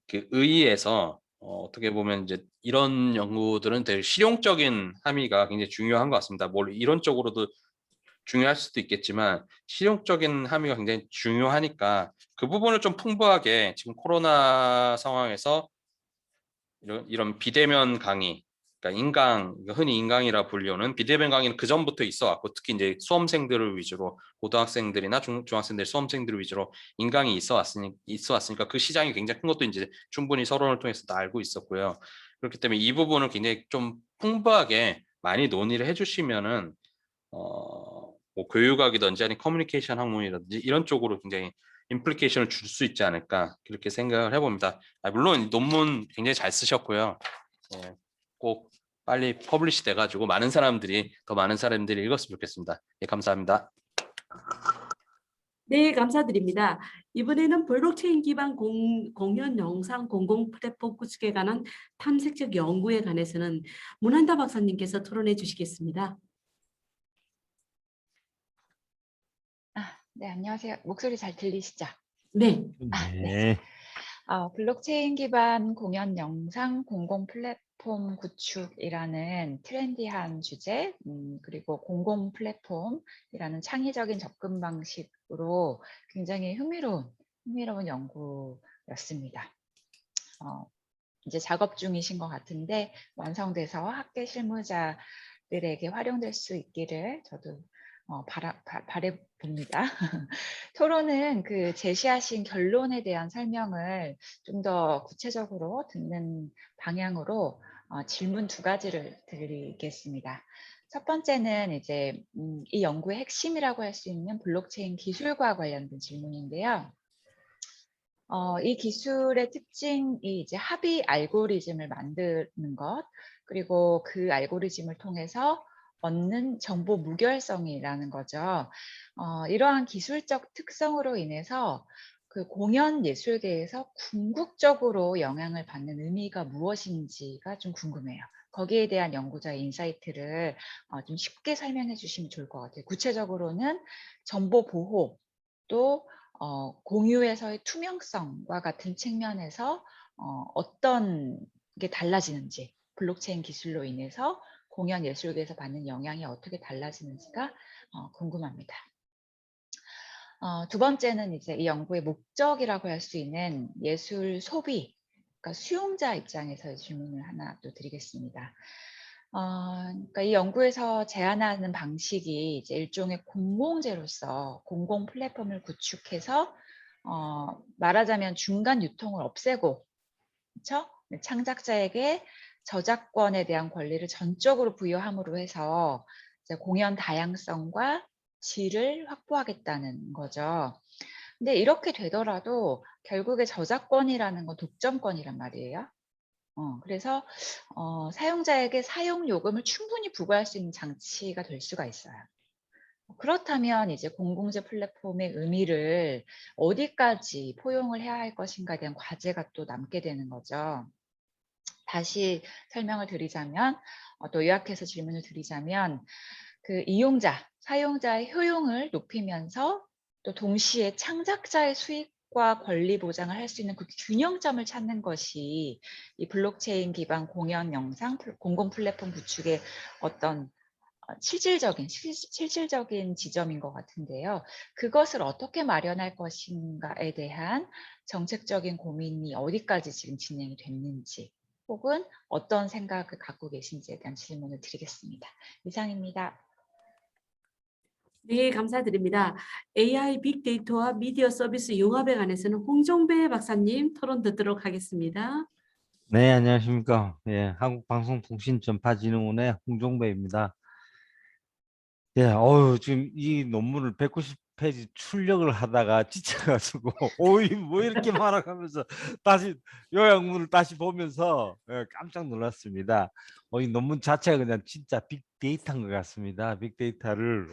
그 의의에서 어떻게 보면 이제 이런 연구들은 되게 실용적인 함의가 굉장히 중요한 것 같습니다. 뭘 이론적으로도 중요할 수도 있겠지만 실용적인 함의가 굉장히 중요하니까 그 부분을 좀 풍부하게 지금 코로나 상황에서 이런 비대면 강의, 그러니까 인강, 흔히 인강이라 불리우는 비대면 강의는 그 전부터 있어왔고 특히 이제 수험생들을 위주로 고등학생들이나 중학생들 수험생들을 위주로 인강이 있어왔으니까 그 시장이 굉장히 큰 것도 이제 충분히 서론을 통해서 다 알고 있었고요. 그렇기 때문에 이 부분을 굉장히 좀 풍부하게 많이 논의를 해주시면은 뭐 교육학이든지 아니면 커뮤니케이션 학문이라든지 이런 쪽으로 굉장히 임플리케이션을 줄 수 있지 않을까 그렇게 생각을 해봅니다. 물론 논문 굉장히 잘 쓰셨고요. 꼭 빨리 퍼블리시 돼가지고 더 많은 사람들이 읽었으면 좋겠습니다. 예, 감사합니다. 네, 감사드립니다. 이번에는 블록체인 기반 공연 영상 공공 플랫폼 구축에 관한 탐색적 연구에 관해서는 문한다 박사님께서 토론해 주시겠습니다. 네, 안녕하세요. 목소리 잘 들리시죠? 네. 네. 블록체인 기반 공연 영상 공공 플랫폼 구축이라는 트렌디한 주제, 그리고 공공 플랫폼이라는 창의적인 접근 방식으로 굉장히 흥미로운 연구였습니다. 이제 작업 중이신 것 같은데 완성돼서 학계 실무자들에게 활용될 수 있기를 저도 바라봅니다. 토론은 그 제시하신 결론에 대한 설명을 좀 더 구체적으로 듣는 방향으로 질문 두 가지를 드리겠습니다. 첫 번째는 이제 이 연구의 핵심이라고 할 수 있는 블록체인 기술과 관련된 질문인데요. 이 기술의 특징이 이제 합의 알고리즘을 만드는 것, 그리고 그 알고리즘을 통해서 얻는 정보 무결성이라는 거죠. 이러한 기술적 특성으로 인해서 그 공연 예술계에서 궁극적으로 영향을 받는 의미가 무엇인지가 좀 궁금해요. 거기에 대한 연구자의 인사이트를 좀 쉽게 설명해 주시면 좋을 것 같아요. 구체적으로는 정보 보호, 또 공유에서의 투명성과 같은 측면에서 어떤 게 달라지는지, 블록체인 기술로 인해서 공연 예술계에서 받는 영향이 어떻게 달라지는지가 궁금합니다. 두 번째는 이제 이 연구의 목적이라고 할 수 있는 예술 소비, 그러니까 수용자 입장에서의 질문을 하나 또 드리겠습니다. 그러니까 이 연구에서 제안하는 방식이 이제 일종의 공공재로서 공공 플랫폼을 구축해서 말하자면 중간 유통을 없애고, 그렇죠? 창작자에게 저작권에 대한 권리를 전적으로 부여함으로 해서 이제 공연 다양성과 질을 확보하겠다는 거죠. 근데 이렇게 되더라도 결국에 저작권이라는 건 독점권이란 말이에요. 그래서 사용자에게 사용 요금을 충분히 부과할 수 있는 장치가 될 수가 있어요. 그렇다면 이제 공공재 플랫폼의 의미를 어디까지 포용을 해야 할 것인가에 대한 과제가 또 남게 되는 거죠. 다시 설명을 드리자면, 또 요약해서 질문을 드리자면, 그 이용자, 사용자의 효용을 높이면서 또 동시에 창작자의 수익과 권리 보장을 할 수 있는 그 균형점을 찾는 것이 이 블록체인 기반 공연 영상 공공 플랫폼 구축의 어떤 실질적인 지점인 것 같은데요. 그것을 어떻게 마련할 것인가에 대한 정책적인 고민이 어디까지 지금 진행이 됐는지, 혹은 어떤 생각을 갖고 계신지에 대한 질문을 드리겠습니다. 이상입니다. 네, 감사드립니다. AI 빅데이터와 미디어 서비스 융합에 관해서는 홍종배 박사님 토론 듣도록 하겠습니다. 네, 안녕하십니까. 예, 한국방송통신전파진흥원의 홍종배입니다. 예, 지금 이 논문을 190페이지 출력을 하다가 지쳐가지고, 뭐 이렇게 많아가면서 다시 요약문을 다시 보면서 깜짝 놀랐습니다. 이 논문 자체가 그냥 진짜 빅데이터인 것 같습니다. 빅데이터를,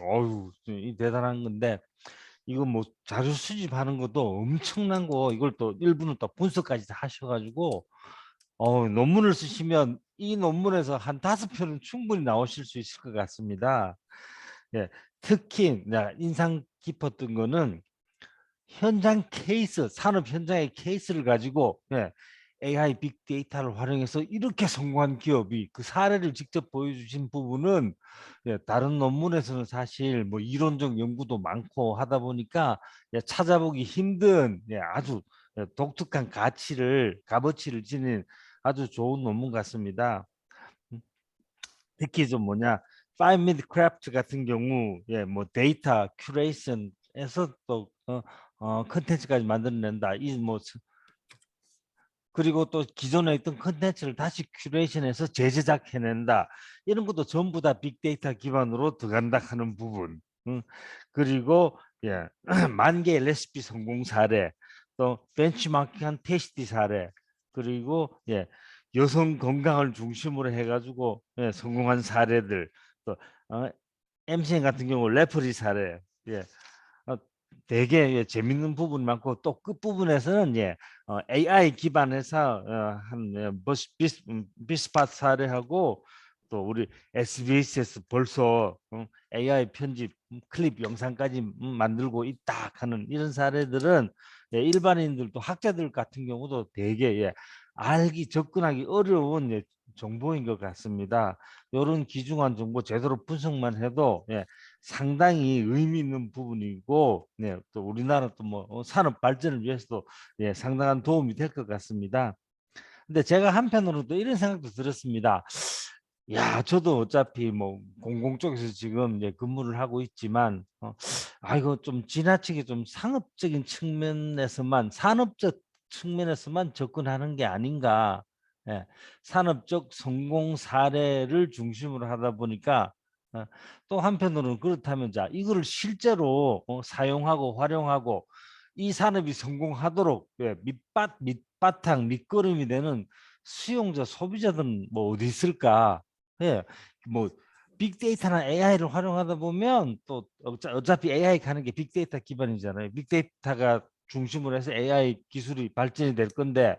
이 대단한 건데, 이거 뭐 자료 수집하는 것도 엄청난 거, 이걸 또 일부는 또 분석까지 다 하셔가지고, 논문을 쓰시면 이 논문에서 한 5편은 충분히 나오실 수 있을 것 같습니다. 예, 특히 인상 깊었던 거는 현장 케이스, 산업 현장의 케이스를 가지고 AI 빅데이터를 활용해서 이렇게 성공한 기업이 그 사례를 직접 보여주신 부분은 다른 논문에서는 사실 뭐 이론적 연구도 많고 하다 보니까 찾아보기 힘든 아주 독특한 값어치를 지닌 아주 좋은 논문 같습니다. 특히 좀 Five Minute Craft 같은 경우 뭐 데이터 큐레이션에서 또 컨텐츠까지 만들어낸다. 그리고 또 기존에 있던 컨텐츠를 다시 큐레이션해서 재제작해낸다. 이런 것도 전부 다 빅데이터 기반으로 들어간다 하는 부분. 그리고 10,000개의 레시피 성공 사례, 또 벤치마킹한 테스트 사례, 그리고 여성 건강을 중심으로 해가지고 성공한 사례들, 또 MCN 같은 경우 레퍼리 사례, 어, 되게 재밌는 부분이 많고 또 끝부분에서는 AI 기반해서 한 비스팟 사례하고 또 우리 SBS에서 벌써 AI 편집 클립 영상까지 만들고 있다 하는 이런 사례들은 일반인들도 학자들 같은 경우도 되게 알기 접근하기 어려운 정보인 것 같습니다. 이런 귀중한 정보 제대로 분석만 해도 상당히 의미 있는 부분이고 또 우리나라 또 뭐 산업 발전을 위해서도 상당한 도움이 될 것 같습니다. 근데 제가 한편으로도 이런 생각도 들었습니다. 저도 어차피 뭐 공공 쪽에서 지금 근무를 하고 있지만 이거 좀 지나치게 좀 상업적인 측면에서만 산업적 측면에서만 접근하는 게 아닌가. 산업적 성공 사례를 중심으로 하다 보니까 또 한편으로는 그렇다면 이거를 실제로 사용하고 활용하고 이 산업이 성공하도록 밑바탕 밑거름이 되는 수용자 소비자들은 뭐 어디 있을까? 뭐 빅데이터나 AI를 활용하다 보면 또 어차피 AI 가는 게 빅데이터 기반이잖아요. 빅데이터가 중심으로 해서 AI 기술이 발전이 될 건데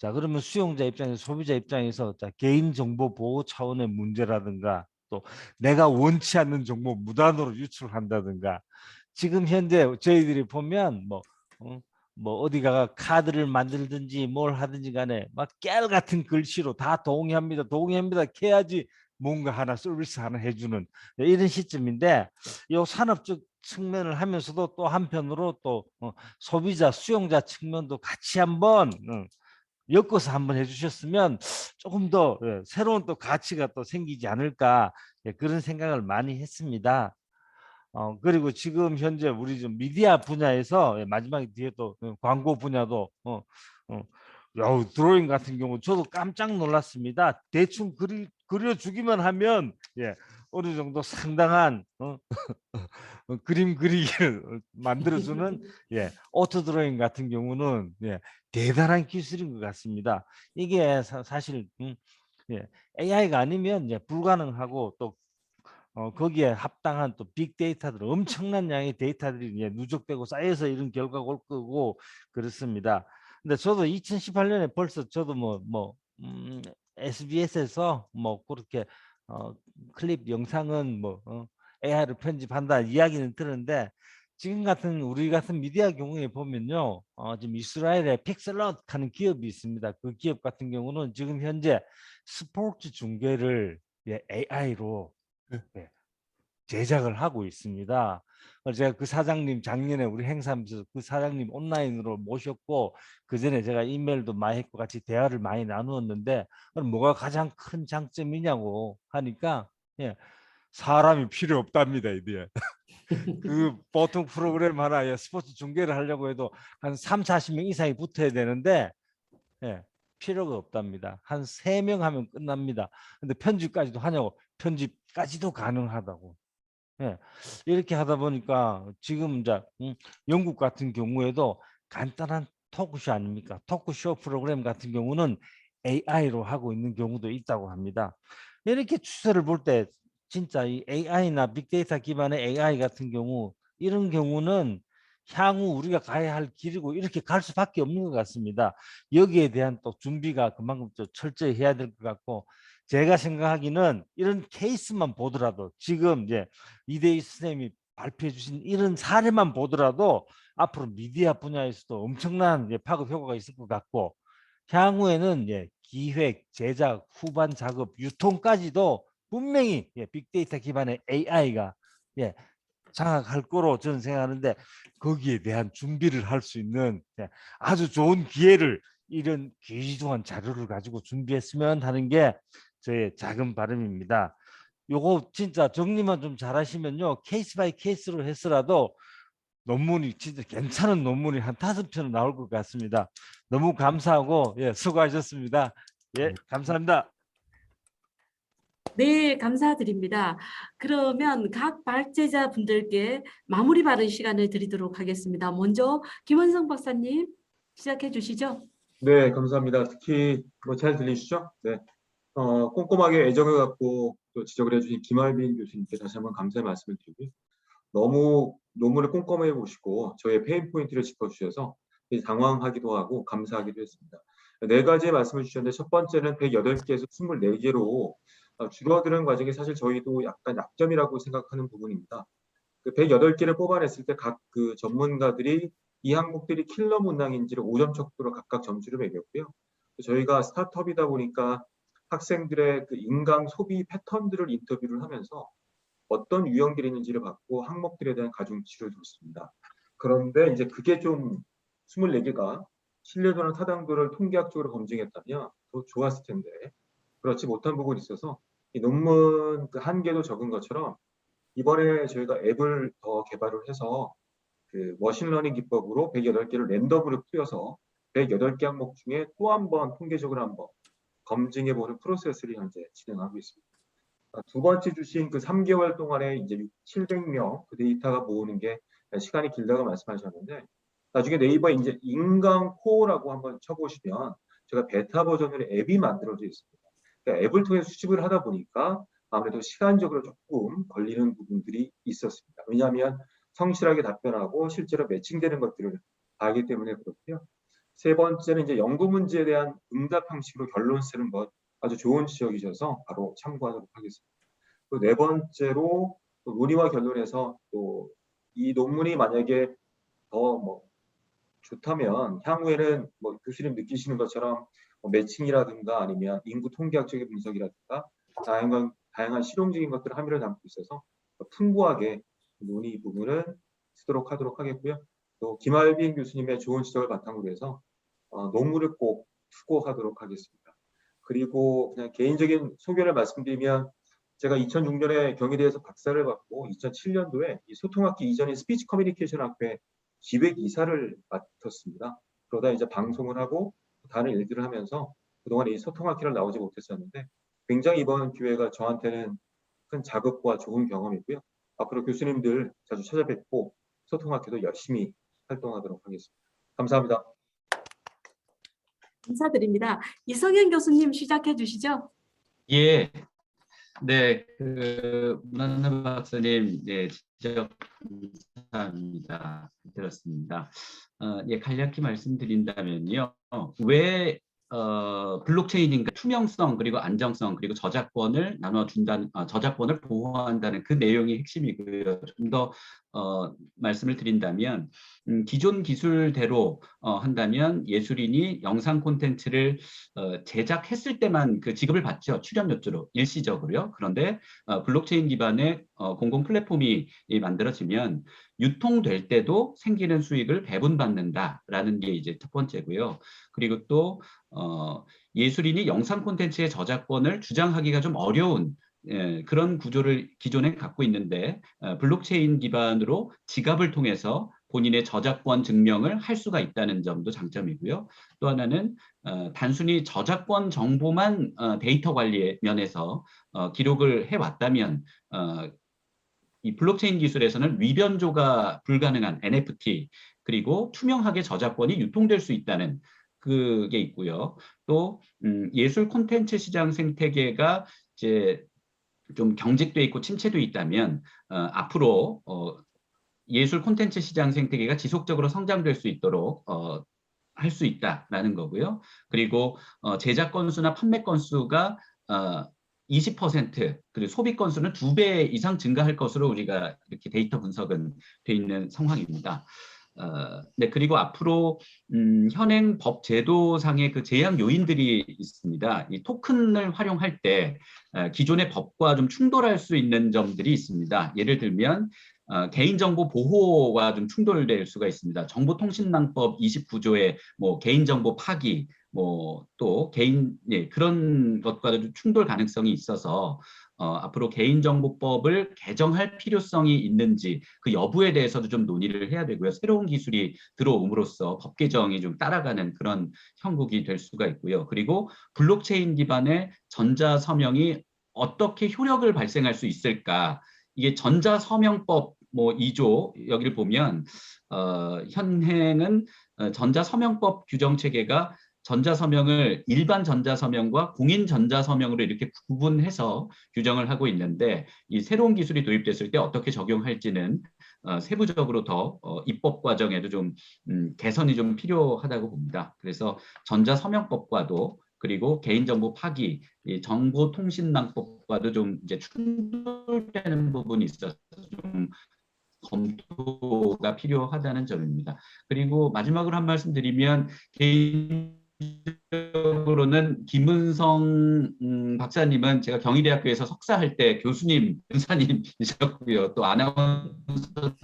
그러면 수용자 입장에서 소비자 입장에서 개인정보 보호 차원의 문제라든가 또 내가 원치 않는 정보 무단으로 유출한다든가 지금 현재 저희들이 보면 뭐 어디가 카드를 만들든지 뭘 하든지 간에 막 깨알 같은 글씨로 다 동의합니다 해야지 뭔가 하나 서비스 하나 해주는 이런 시점인데 이 산업적 측면을 하면서도 또 한편으로 또 소비자 수용자 측면도 같이 한번 엮어서 한번 해주셨으면 조금 더 새로운 또 가치가 또 생기지 않을까 그런 생각을 많이 했습니다. 그리고 지금 현재 우리 좀 미디어 분야에서 마지막에 뒤에 또 광고 분야도 드로잉 같은 경우 저도 깜짝 놀랐습니다. 대충 그려주기만 하면 어느 정도 상당한 그림 그리기를 만들어주는 오토 드로잉 같은 경우는 대단한 기술인 것 같습니다. 이게 사실 AI가 아니면 불가능하고 또 거기에 합당한 또 빅데이터들 엄청난 양의 데이터들이 이제 누적되고 쌓여서 이런 결과가 올 거고 그렇습니다. 근데 저도 2018년에 벌써 저도 SBS에서 뭐 그렇게 클립 영상은 AI를 편집한다 이야기는 들었는데 지금 같은 우리 같은 미디어 경우에 보면요, 지금 이스라엘에 픽셀럿 하는 기업이 있습니다. 그 기업 같은 경우는 지금 현재 스포츠 중계를 AI로 제작을 하고 있습니다. 그래서 제가 그 사장님 작년에 우리 행사하면서 그 사장님 온라인으로 모셨고 그 전에 제가 이메일도 많이 했고 같이 대화를 많이 나누었는데 그럼 뭐가 가장 큰 장점이냐고 하니까 사람이 필요 없답니다. 이제 그 보통 프로그램 하나에 스포츠 중계를 하려고 해도 한 3, 40명 이상이 붙어야 되는데 필요가 없답니다. 한 3명 하면 끝납니다. 근데 편집까지도 하냐고. 편집까지도 가능하다고. 이렇게 하다 보니까 지금 이제 영국 같은 경우에도 간단한 토크쇼 아닙니까? 토크쇼 프로그램 같은 경우는 AI로 하고 있는 경우도 있다고 합니다. 이렇게 추세를 볼 때 진짜 이 AI나 빅데이터 기반의 AI 같은 경우 이런 경우는 향후 우리가 가야 할 길이고 이렇게 갈 수밖에 없는 것 같습니다. 여기에 대한 또 준비가 그만큼 또 철저히 해야 될 것 같고 제가 생각하기는 이런 케이스만 보더라도 지금 이제 이대희 선생님이 발표해 주신 이런 사례만 보더라도 앞으로 미디어 분야에서도 엄청난 파급 효과가 있을 것 같고 향후에는 기획, 제작, 후반 작업, 유통까지도 분명히 빅데이터 기반의 AI가 장악할 거로 저는 생각하는데 거기에 대한 준비를 할 수 있는 아주 좋은 기회를 이런 귀중한 자료를 가지고 준비했으면 하는 게 저의 작은 바람입니다. 요거 진짜 정리만 좀 잘하시면요 케이스 바이 케이스로 해서라도 논문이 진짜 괜찮은 논문이 한 5편은 나올 것 같습니다. 너무 감사하고 수고하셨습니다. 감사합니다. 네, 감사드립니다. 그러면 각 발제자 분들께 마무리 발언 시간을 드리도록 하겠습니다. 먼저 김원성 박사님 시작해 주시죠. 네, 감사합니다. 특히 잘 들리시죠? 네. 꼼꼼하게 애정을 갖고 또 지적을 해주신 김알빈 교수님께 다시 한번 감사의 말씀을 드리고요. 너무 논문을 꼼꼼하게 보시고 저의 페인 포인트를 짚어주셔서 당황하기도 하고 감사하기도 했습니다. 4가지의 말씀을 주셨는데 첫 번째는 108개에서 24개로 줄어드는 과정이 사실 저희도 약간 약점이라고 생각하는 부분입니다. 그 108개를 뽑아냈을 때 각 그 전문가들이 이 항목들이 킬러 문항인지를 5점 척도로 각각 점수를 매겼고요. 저희가 스타트업이다 보니까 학생들의 그 인강 소비 패턴들을 인터뷰를 하면서 어떤 유형들이 있는지를 받고 항목들에 대한 가중치를 뒀습니다. 그런데 이제 그게 좀 24개가 신뢰도나 타당도를 통계학적으로 검증했다면 더 좋았을 텐데 그렇지 못한 부분이 있어서 이 논문 그 한계도 적은 것처럼 이번에 저희가 앱을 더 개발을 해서 그 머신러닝 기법으로 108개를 랜덤으로 풀어서 108개 항목 중에 또 한 번 통계적으로 한번 검증해보는 프로세스를 현재 진행하고 있습니다. 두 번째 주신 그 3개월 동안에 이제 700명 그 데이터가 모으는 게 시간이 길다고 말씀하셨는데 나중에 네이버에 이제 인강코어라고 한번 쳐보시면 제가 베타 버전으로 앱이 만들어져 있습니다. 그러니까 앱을 통해 수집을 하다 보니까 아무래도 시간적으로 조금 걸리는 부분들이 있었습니다. 왜냐하면 성실하게 답변하고 실제로 매칭되는 것들을 알기 때문에 그렇고요. 세 번째는 이제 연구 문제에 대한 응답 형식으로 결론 쓰는 것 아주 좋은 지적이셔서 바로 참고하도록 하겠습니다. 또 네 번째로 또 논의와 결론에서 또 이 논문이 만약에 더 좋다면 향후에는 교수님 느끼시는 것처럼 매칭이라든가 아니면 인구 통계학적인 분석이라든가 다양한 실용적인 것들을 함의를 담고 있어서 풍부하게 논의 부분을 쓰도록 하도록 하겠고요. 또 김알빈 교수님의 좋은 지적을 바탕으로 해서 논문을 꼭 투고하도록 하겠습니다. 그리고 그냥 개인적인 소견을 말씀드리면 제가 2006년에 경희대에서 박사를 받고 2007년도에 이 소통학기 이전인 스피치 커뮤니케이션 학회 기획이사를 맡았습니다. 그러다 이제 방송을 하고 다른 일들을 하면서 그동안 이 소통학기를 나오지 못했었는데 굉장히 이번 기회가 저한테는 큰 자극과 좋은 경험이고요. 앞으로 교수님들 자주 찾아뵙고 소통학기도 열심히 활동하도록 하겠습니다. 감사합니다. 감사드립니다. 이성현 교수님 시작해 주시죠. 예, 네, 문한나 박사님, 네, 지적 감사합니다. 들었습니다. 예, 간략히 말씀드린다면요, 왜 블록체인인가 투명성 그리고 안정성 그리고 저작권을 나눠준다는 저작권을 보호한다는 그 내용이 핵심이고요. 좀 더 말씀을 드린다면 기존 기술대로 한다면 예술인이 영상 콘텐츠를 제작했을 때만 그 지급을 받죠. 출연료주로 일시적으로요. 그런데 블록체인 기반의 공공 플랫폼이 만들어지면 유통될 때도 생기는 수익을 배분받는다라는 게 이제 첫 번째고요. 그리고 또 예술인이 영상 콘텐츠의 저작권을 주장하기가 좀 어려운 그런 구조를 기존에 갖고 있는데 블록체인 기반으로 지갑을 통해서 본인의 저작권 증명을 할 수가 있다는 점도 장점이고요. 또 하나는 단순히 저작권 정보만 데이터 관리 면에서 기록을 해왔다면 이 블록체인 기술에서는 위변조가 불가능한 NFT 그리고 투명하게 저작권이 유통될 수 있다는 그게 있고요. 또 예술 콘텐츠 시장 생태계가 이제 좀 경직돼 있고 침체돼 있다면 앞으로 예술 콘텐츠 시장 생태계가 지속적으로 성장될 수 있도록 할 수 있다라는 거고요. 그리고 제작 건수나 판매 건수가 20% 그리고 소비 건수는 2배 이상 증가할 것으로 우리가 이렇게 데이터 분석은 돼 있는 상황입니다. 네, 그리고 앞으로 현행 법 제도상의 그 제약 요인들이 있습니다. 이 토큰을 활용할 때 기존의 법과 좀 충돌할 수 있는 점들이 있습니다. 예를 들면 개인정보 보호와 좀 충돌될 수가 있습니다. 정보통신망법 29조의 뭐 개인정보 파기, 뭐 또 그런 것과도 좀 충돌 가능성이 있어서 앞으로 개인정보법을 개정할 필요성이 있는지 그 여부에 대해서도 좀 논의를 해야 되고요. 새로운 기술이 들어옴으로써 법 개정이 좀 따라가는 그런 형국이 될 수가 있고요. 그리고 블록체인 기반의 전자서명이 어떻게 효력을 발생할 수 있을까? 이게 전자서명법 뭐 2조 여기를 보면 현행은 전자서명법 규정 체계가 전자서명을 일반 전자서명과 공인 전자서명으로 이렇게 구분해서 규정을 하고 있는데 이 새로운 기술이 도입됐을 때 어떻게 적용할지는 세부적으로 더 입법 과정에도 좀 개선이 좀 필요하다고 봅니다. 그래서 전자서명법과도 그리고 개인정보 파기, 이 정보통신망법과도 좀 이제 충돌되는 부분이 있어서 좀 검토가 필요하다는 점입니다. 그리고 마지막으로 한 말씀 드리면 개인적으로는 김은성 박사님은 제가 경희대학교에서 석사할 때 교수님, 은사님이셨고요. 또 아나운서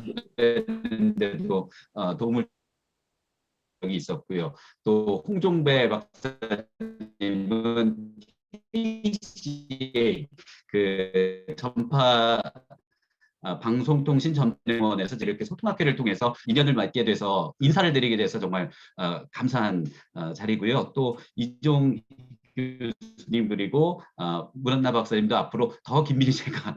때도 도움을 적이 있었고요. 또 홍종배 박사님은 KCA 그 전파 방송통신전문원에서 이렇게 소통학회를 통해서 인연을 맺게 돼서 인사를 드리게 돼서 정말 감사한 자리고요. 또 이종 교수님 그리고 문한나 박사님도 앞으로 더 긴밀히 제가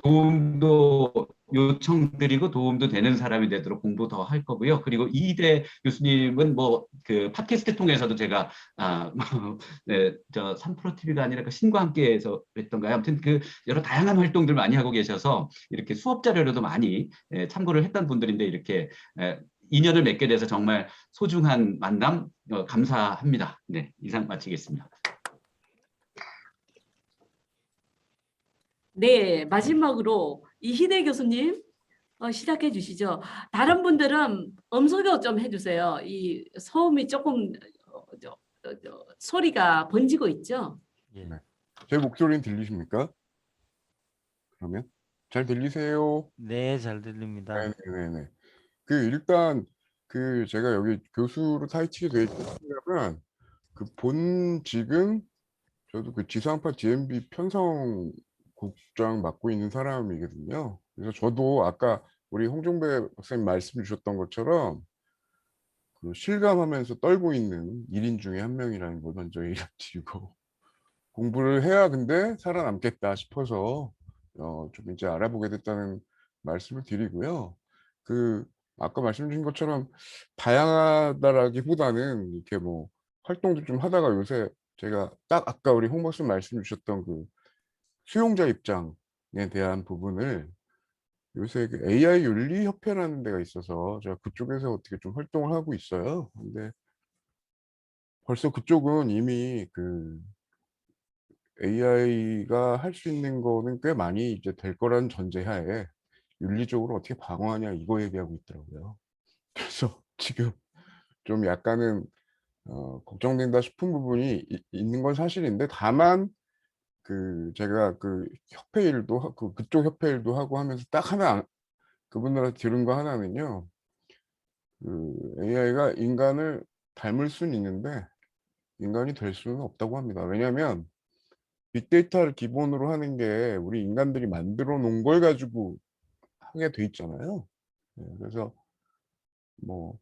도움도 요청드리고 도움도 되는 사람이 되도록 공부 더 할 거고요. 그리고 이대 교수님은 뭐 그 팟캐스트 통해서도 제가 네, 저 3프로 TV가 아니라 그 신과 함께해서 했던가요? 아무튼 그 여러 다양한 활동들 많이 하고 계셔서 이렇게 수업 자료로도 많이 참고를 했던 분들인데 이렇게 인연을 맺게 돼서 정말 소중한 만남 감사합니다. 네, 이상 마치겠습니다. 네, 마지막으로 이희대 교수님 시작해 주시죠. 다른 분들은 음소거 좀 해주세요. 이 소음이 조금 소리가 번지고 있죠. 예. 네. 제 목소리는 들리십니까? 그러면 잘 들리세요? 네, 잘 들립니다. 네네네. 그 일단 그 제가 여기 교수로 타이틀이 되어 있냐면 그 본직은 저도 그 지상파 DMB 편성국장 맡고 있는 사람이거든요. 그래서 저도 아까 우리 홍종배 박사님 말씀 주셨던 것처럼 그 실감하면서 떨고 있는 1인 중에 한 명이라는 걸 먼저 드리고 공부를 해야 근데 살아남겠다 싶어서 좀 이제 알아보게 됐다는 말씀을 드리고요. 그 아까 말씀 주신 것처럼 다양하다라기보다는 이렇게 뭐 활동도 좀 하다가 요새 제가 딱 아까 우리 홍 박사 말씀 주셨던 그 수용자 입장에 대한 부분을 요새 그 AI 윤리 협회라는 데가 있어서 제가 그쪽에서 어떻게 좀 활동을 하고 있어요. 근데 벌써 그쪽은 이미 그 AI가 할 수 있는 거는 꽤 많이 이제 될 거라는 전제하에 윤리적으로 어떻게 방어하냐 이거 얘기하고 있더라고요. 그래서 지금 좀 약간은 걱정된다 싶은 부분이 있는 건 사실인데, 다만 그 제가 그 협회 일도 그쪽 협회 일도 하고 하면서 딱 하나 그분들한테 들은 거 하나는요. 그 AI가 인간을 닮을 수는 있는데 인간이 될 수는 없다고 합니다. 왜냐하면 빅데이터를 기본으로 하는 게 우리 인간들이 만들어 놓은 걸 가지고 하게 돼 있잖아요. 그래서 뭐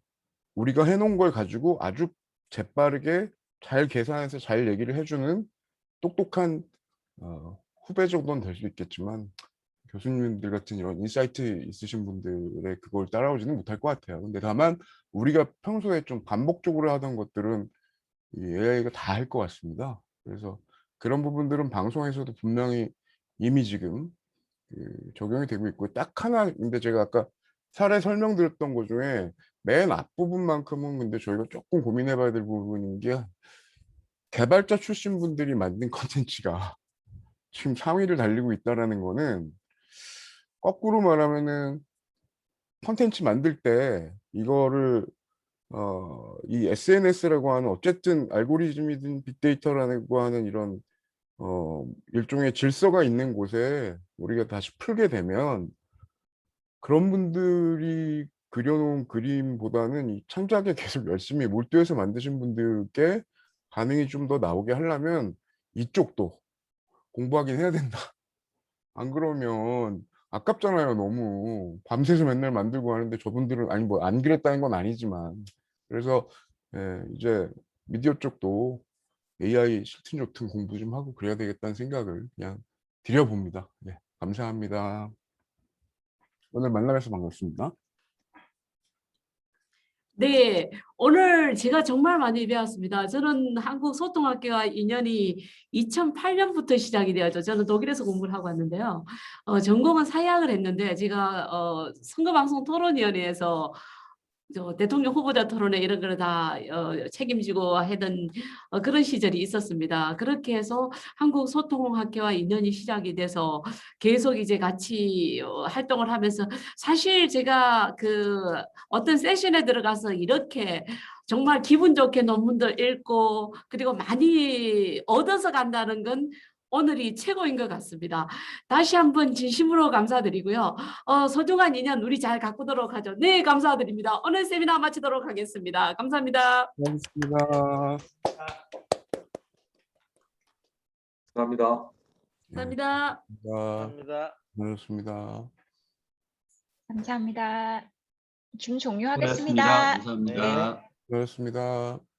우리가 해놓은 걸 가지고 아주 재빠르게 잘 계산해서 잘 얘기를 해주는 똑똑한 후배 정도는 될 수 있겠지만, 교수님들 같은 이런 인사이트 있으신 분들의 그걸 따라오지는 못할 것 같아요. 근데 다만 우리가 평소에 좀 반복적으로 하던 것들은 이 AI가 다 할 것 같습니다. 그래서 그런 부분들은 방송에서도 분명히 이미 지금 적용이 되고 있고, 딱 하나 근데 제가 아까 사례 설명드렸던 것 중에 맨 앞부분만큼은 근데 저희가 조금 고민해 봐야 될 부분인 게, 개발자 출신 분들이 만든 컨텐츠가 지금 상위를 달리고 있다라는 거는, 거꾸로 말하면은 컨텐츠 만들 때 이거를 이 SNS라고 하는 어쨌든 알고리즘이든 빅데이터라고 하는 이런 일종의 질서가 있는 곳에 우리가 다시 풀게 되면, 그런 분들이 그려놓은 그림보다는 이 창작에 계속 열심히 몰두해서 만드신 분들께 반응이 좀 더 나오게 하려면 이쪽도 공부하긴 해야 된다. 안 그러면 아깝잖아요. 너무 밤새서 맨날 만들고 하는데 저분들은, 아니 뭐 안 그랬다는 건 아니지만, 그래서 이제 미디어 쪽도 AI 싫든 좋든 공부 좀 하고 그래야 되겠다는 생각을 그냥 드려봅니다. 네, 감사합니다. 오늘 만나뵈서 반갑습니다. 네, 오늘 제가 정말 많이 배웠습니다. 저는 한국 소통학교와 인연이 2008년부터 시작이 되었죠. 저는 독일에서 공부를 하고 왔는데요. 전공은 사회학을 했는데 제가 선거방송 토론위원회에서 대통령 후보자 토론회 이런 거를 다 책임지고 하던 그런 시절이 있었습니다. 그렇게 해서 한국 소통학교와 인연이 시작이 돼서 계속 이제 같이 활동을 하면서, 사실 제가 그 어떤 세션에 들어가서 이렇게 정말 기분 좋게 논문들 읽고 그리고 많이 얻어서 간다는 건 오늘이 최고인 것 같습니다. 다시 한번 진심으로 감사드리고요. 소중한 인연 우리 잘 가꾸도록 하죠. 네, 감사드립니다. 오늘 세미나 마치도록 하겠습니다. 감사합니다. 고맙습니다. 감사합니다. 감사합니다. 감사합니다. 고맙습니다. 감사합니다. 줌 수고하셨습니다. 종료하겠습니다. 감사합니다. 고맙습니다.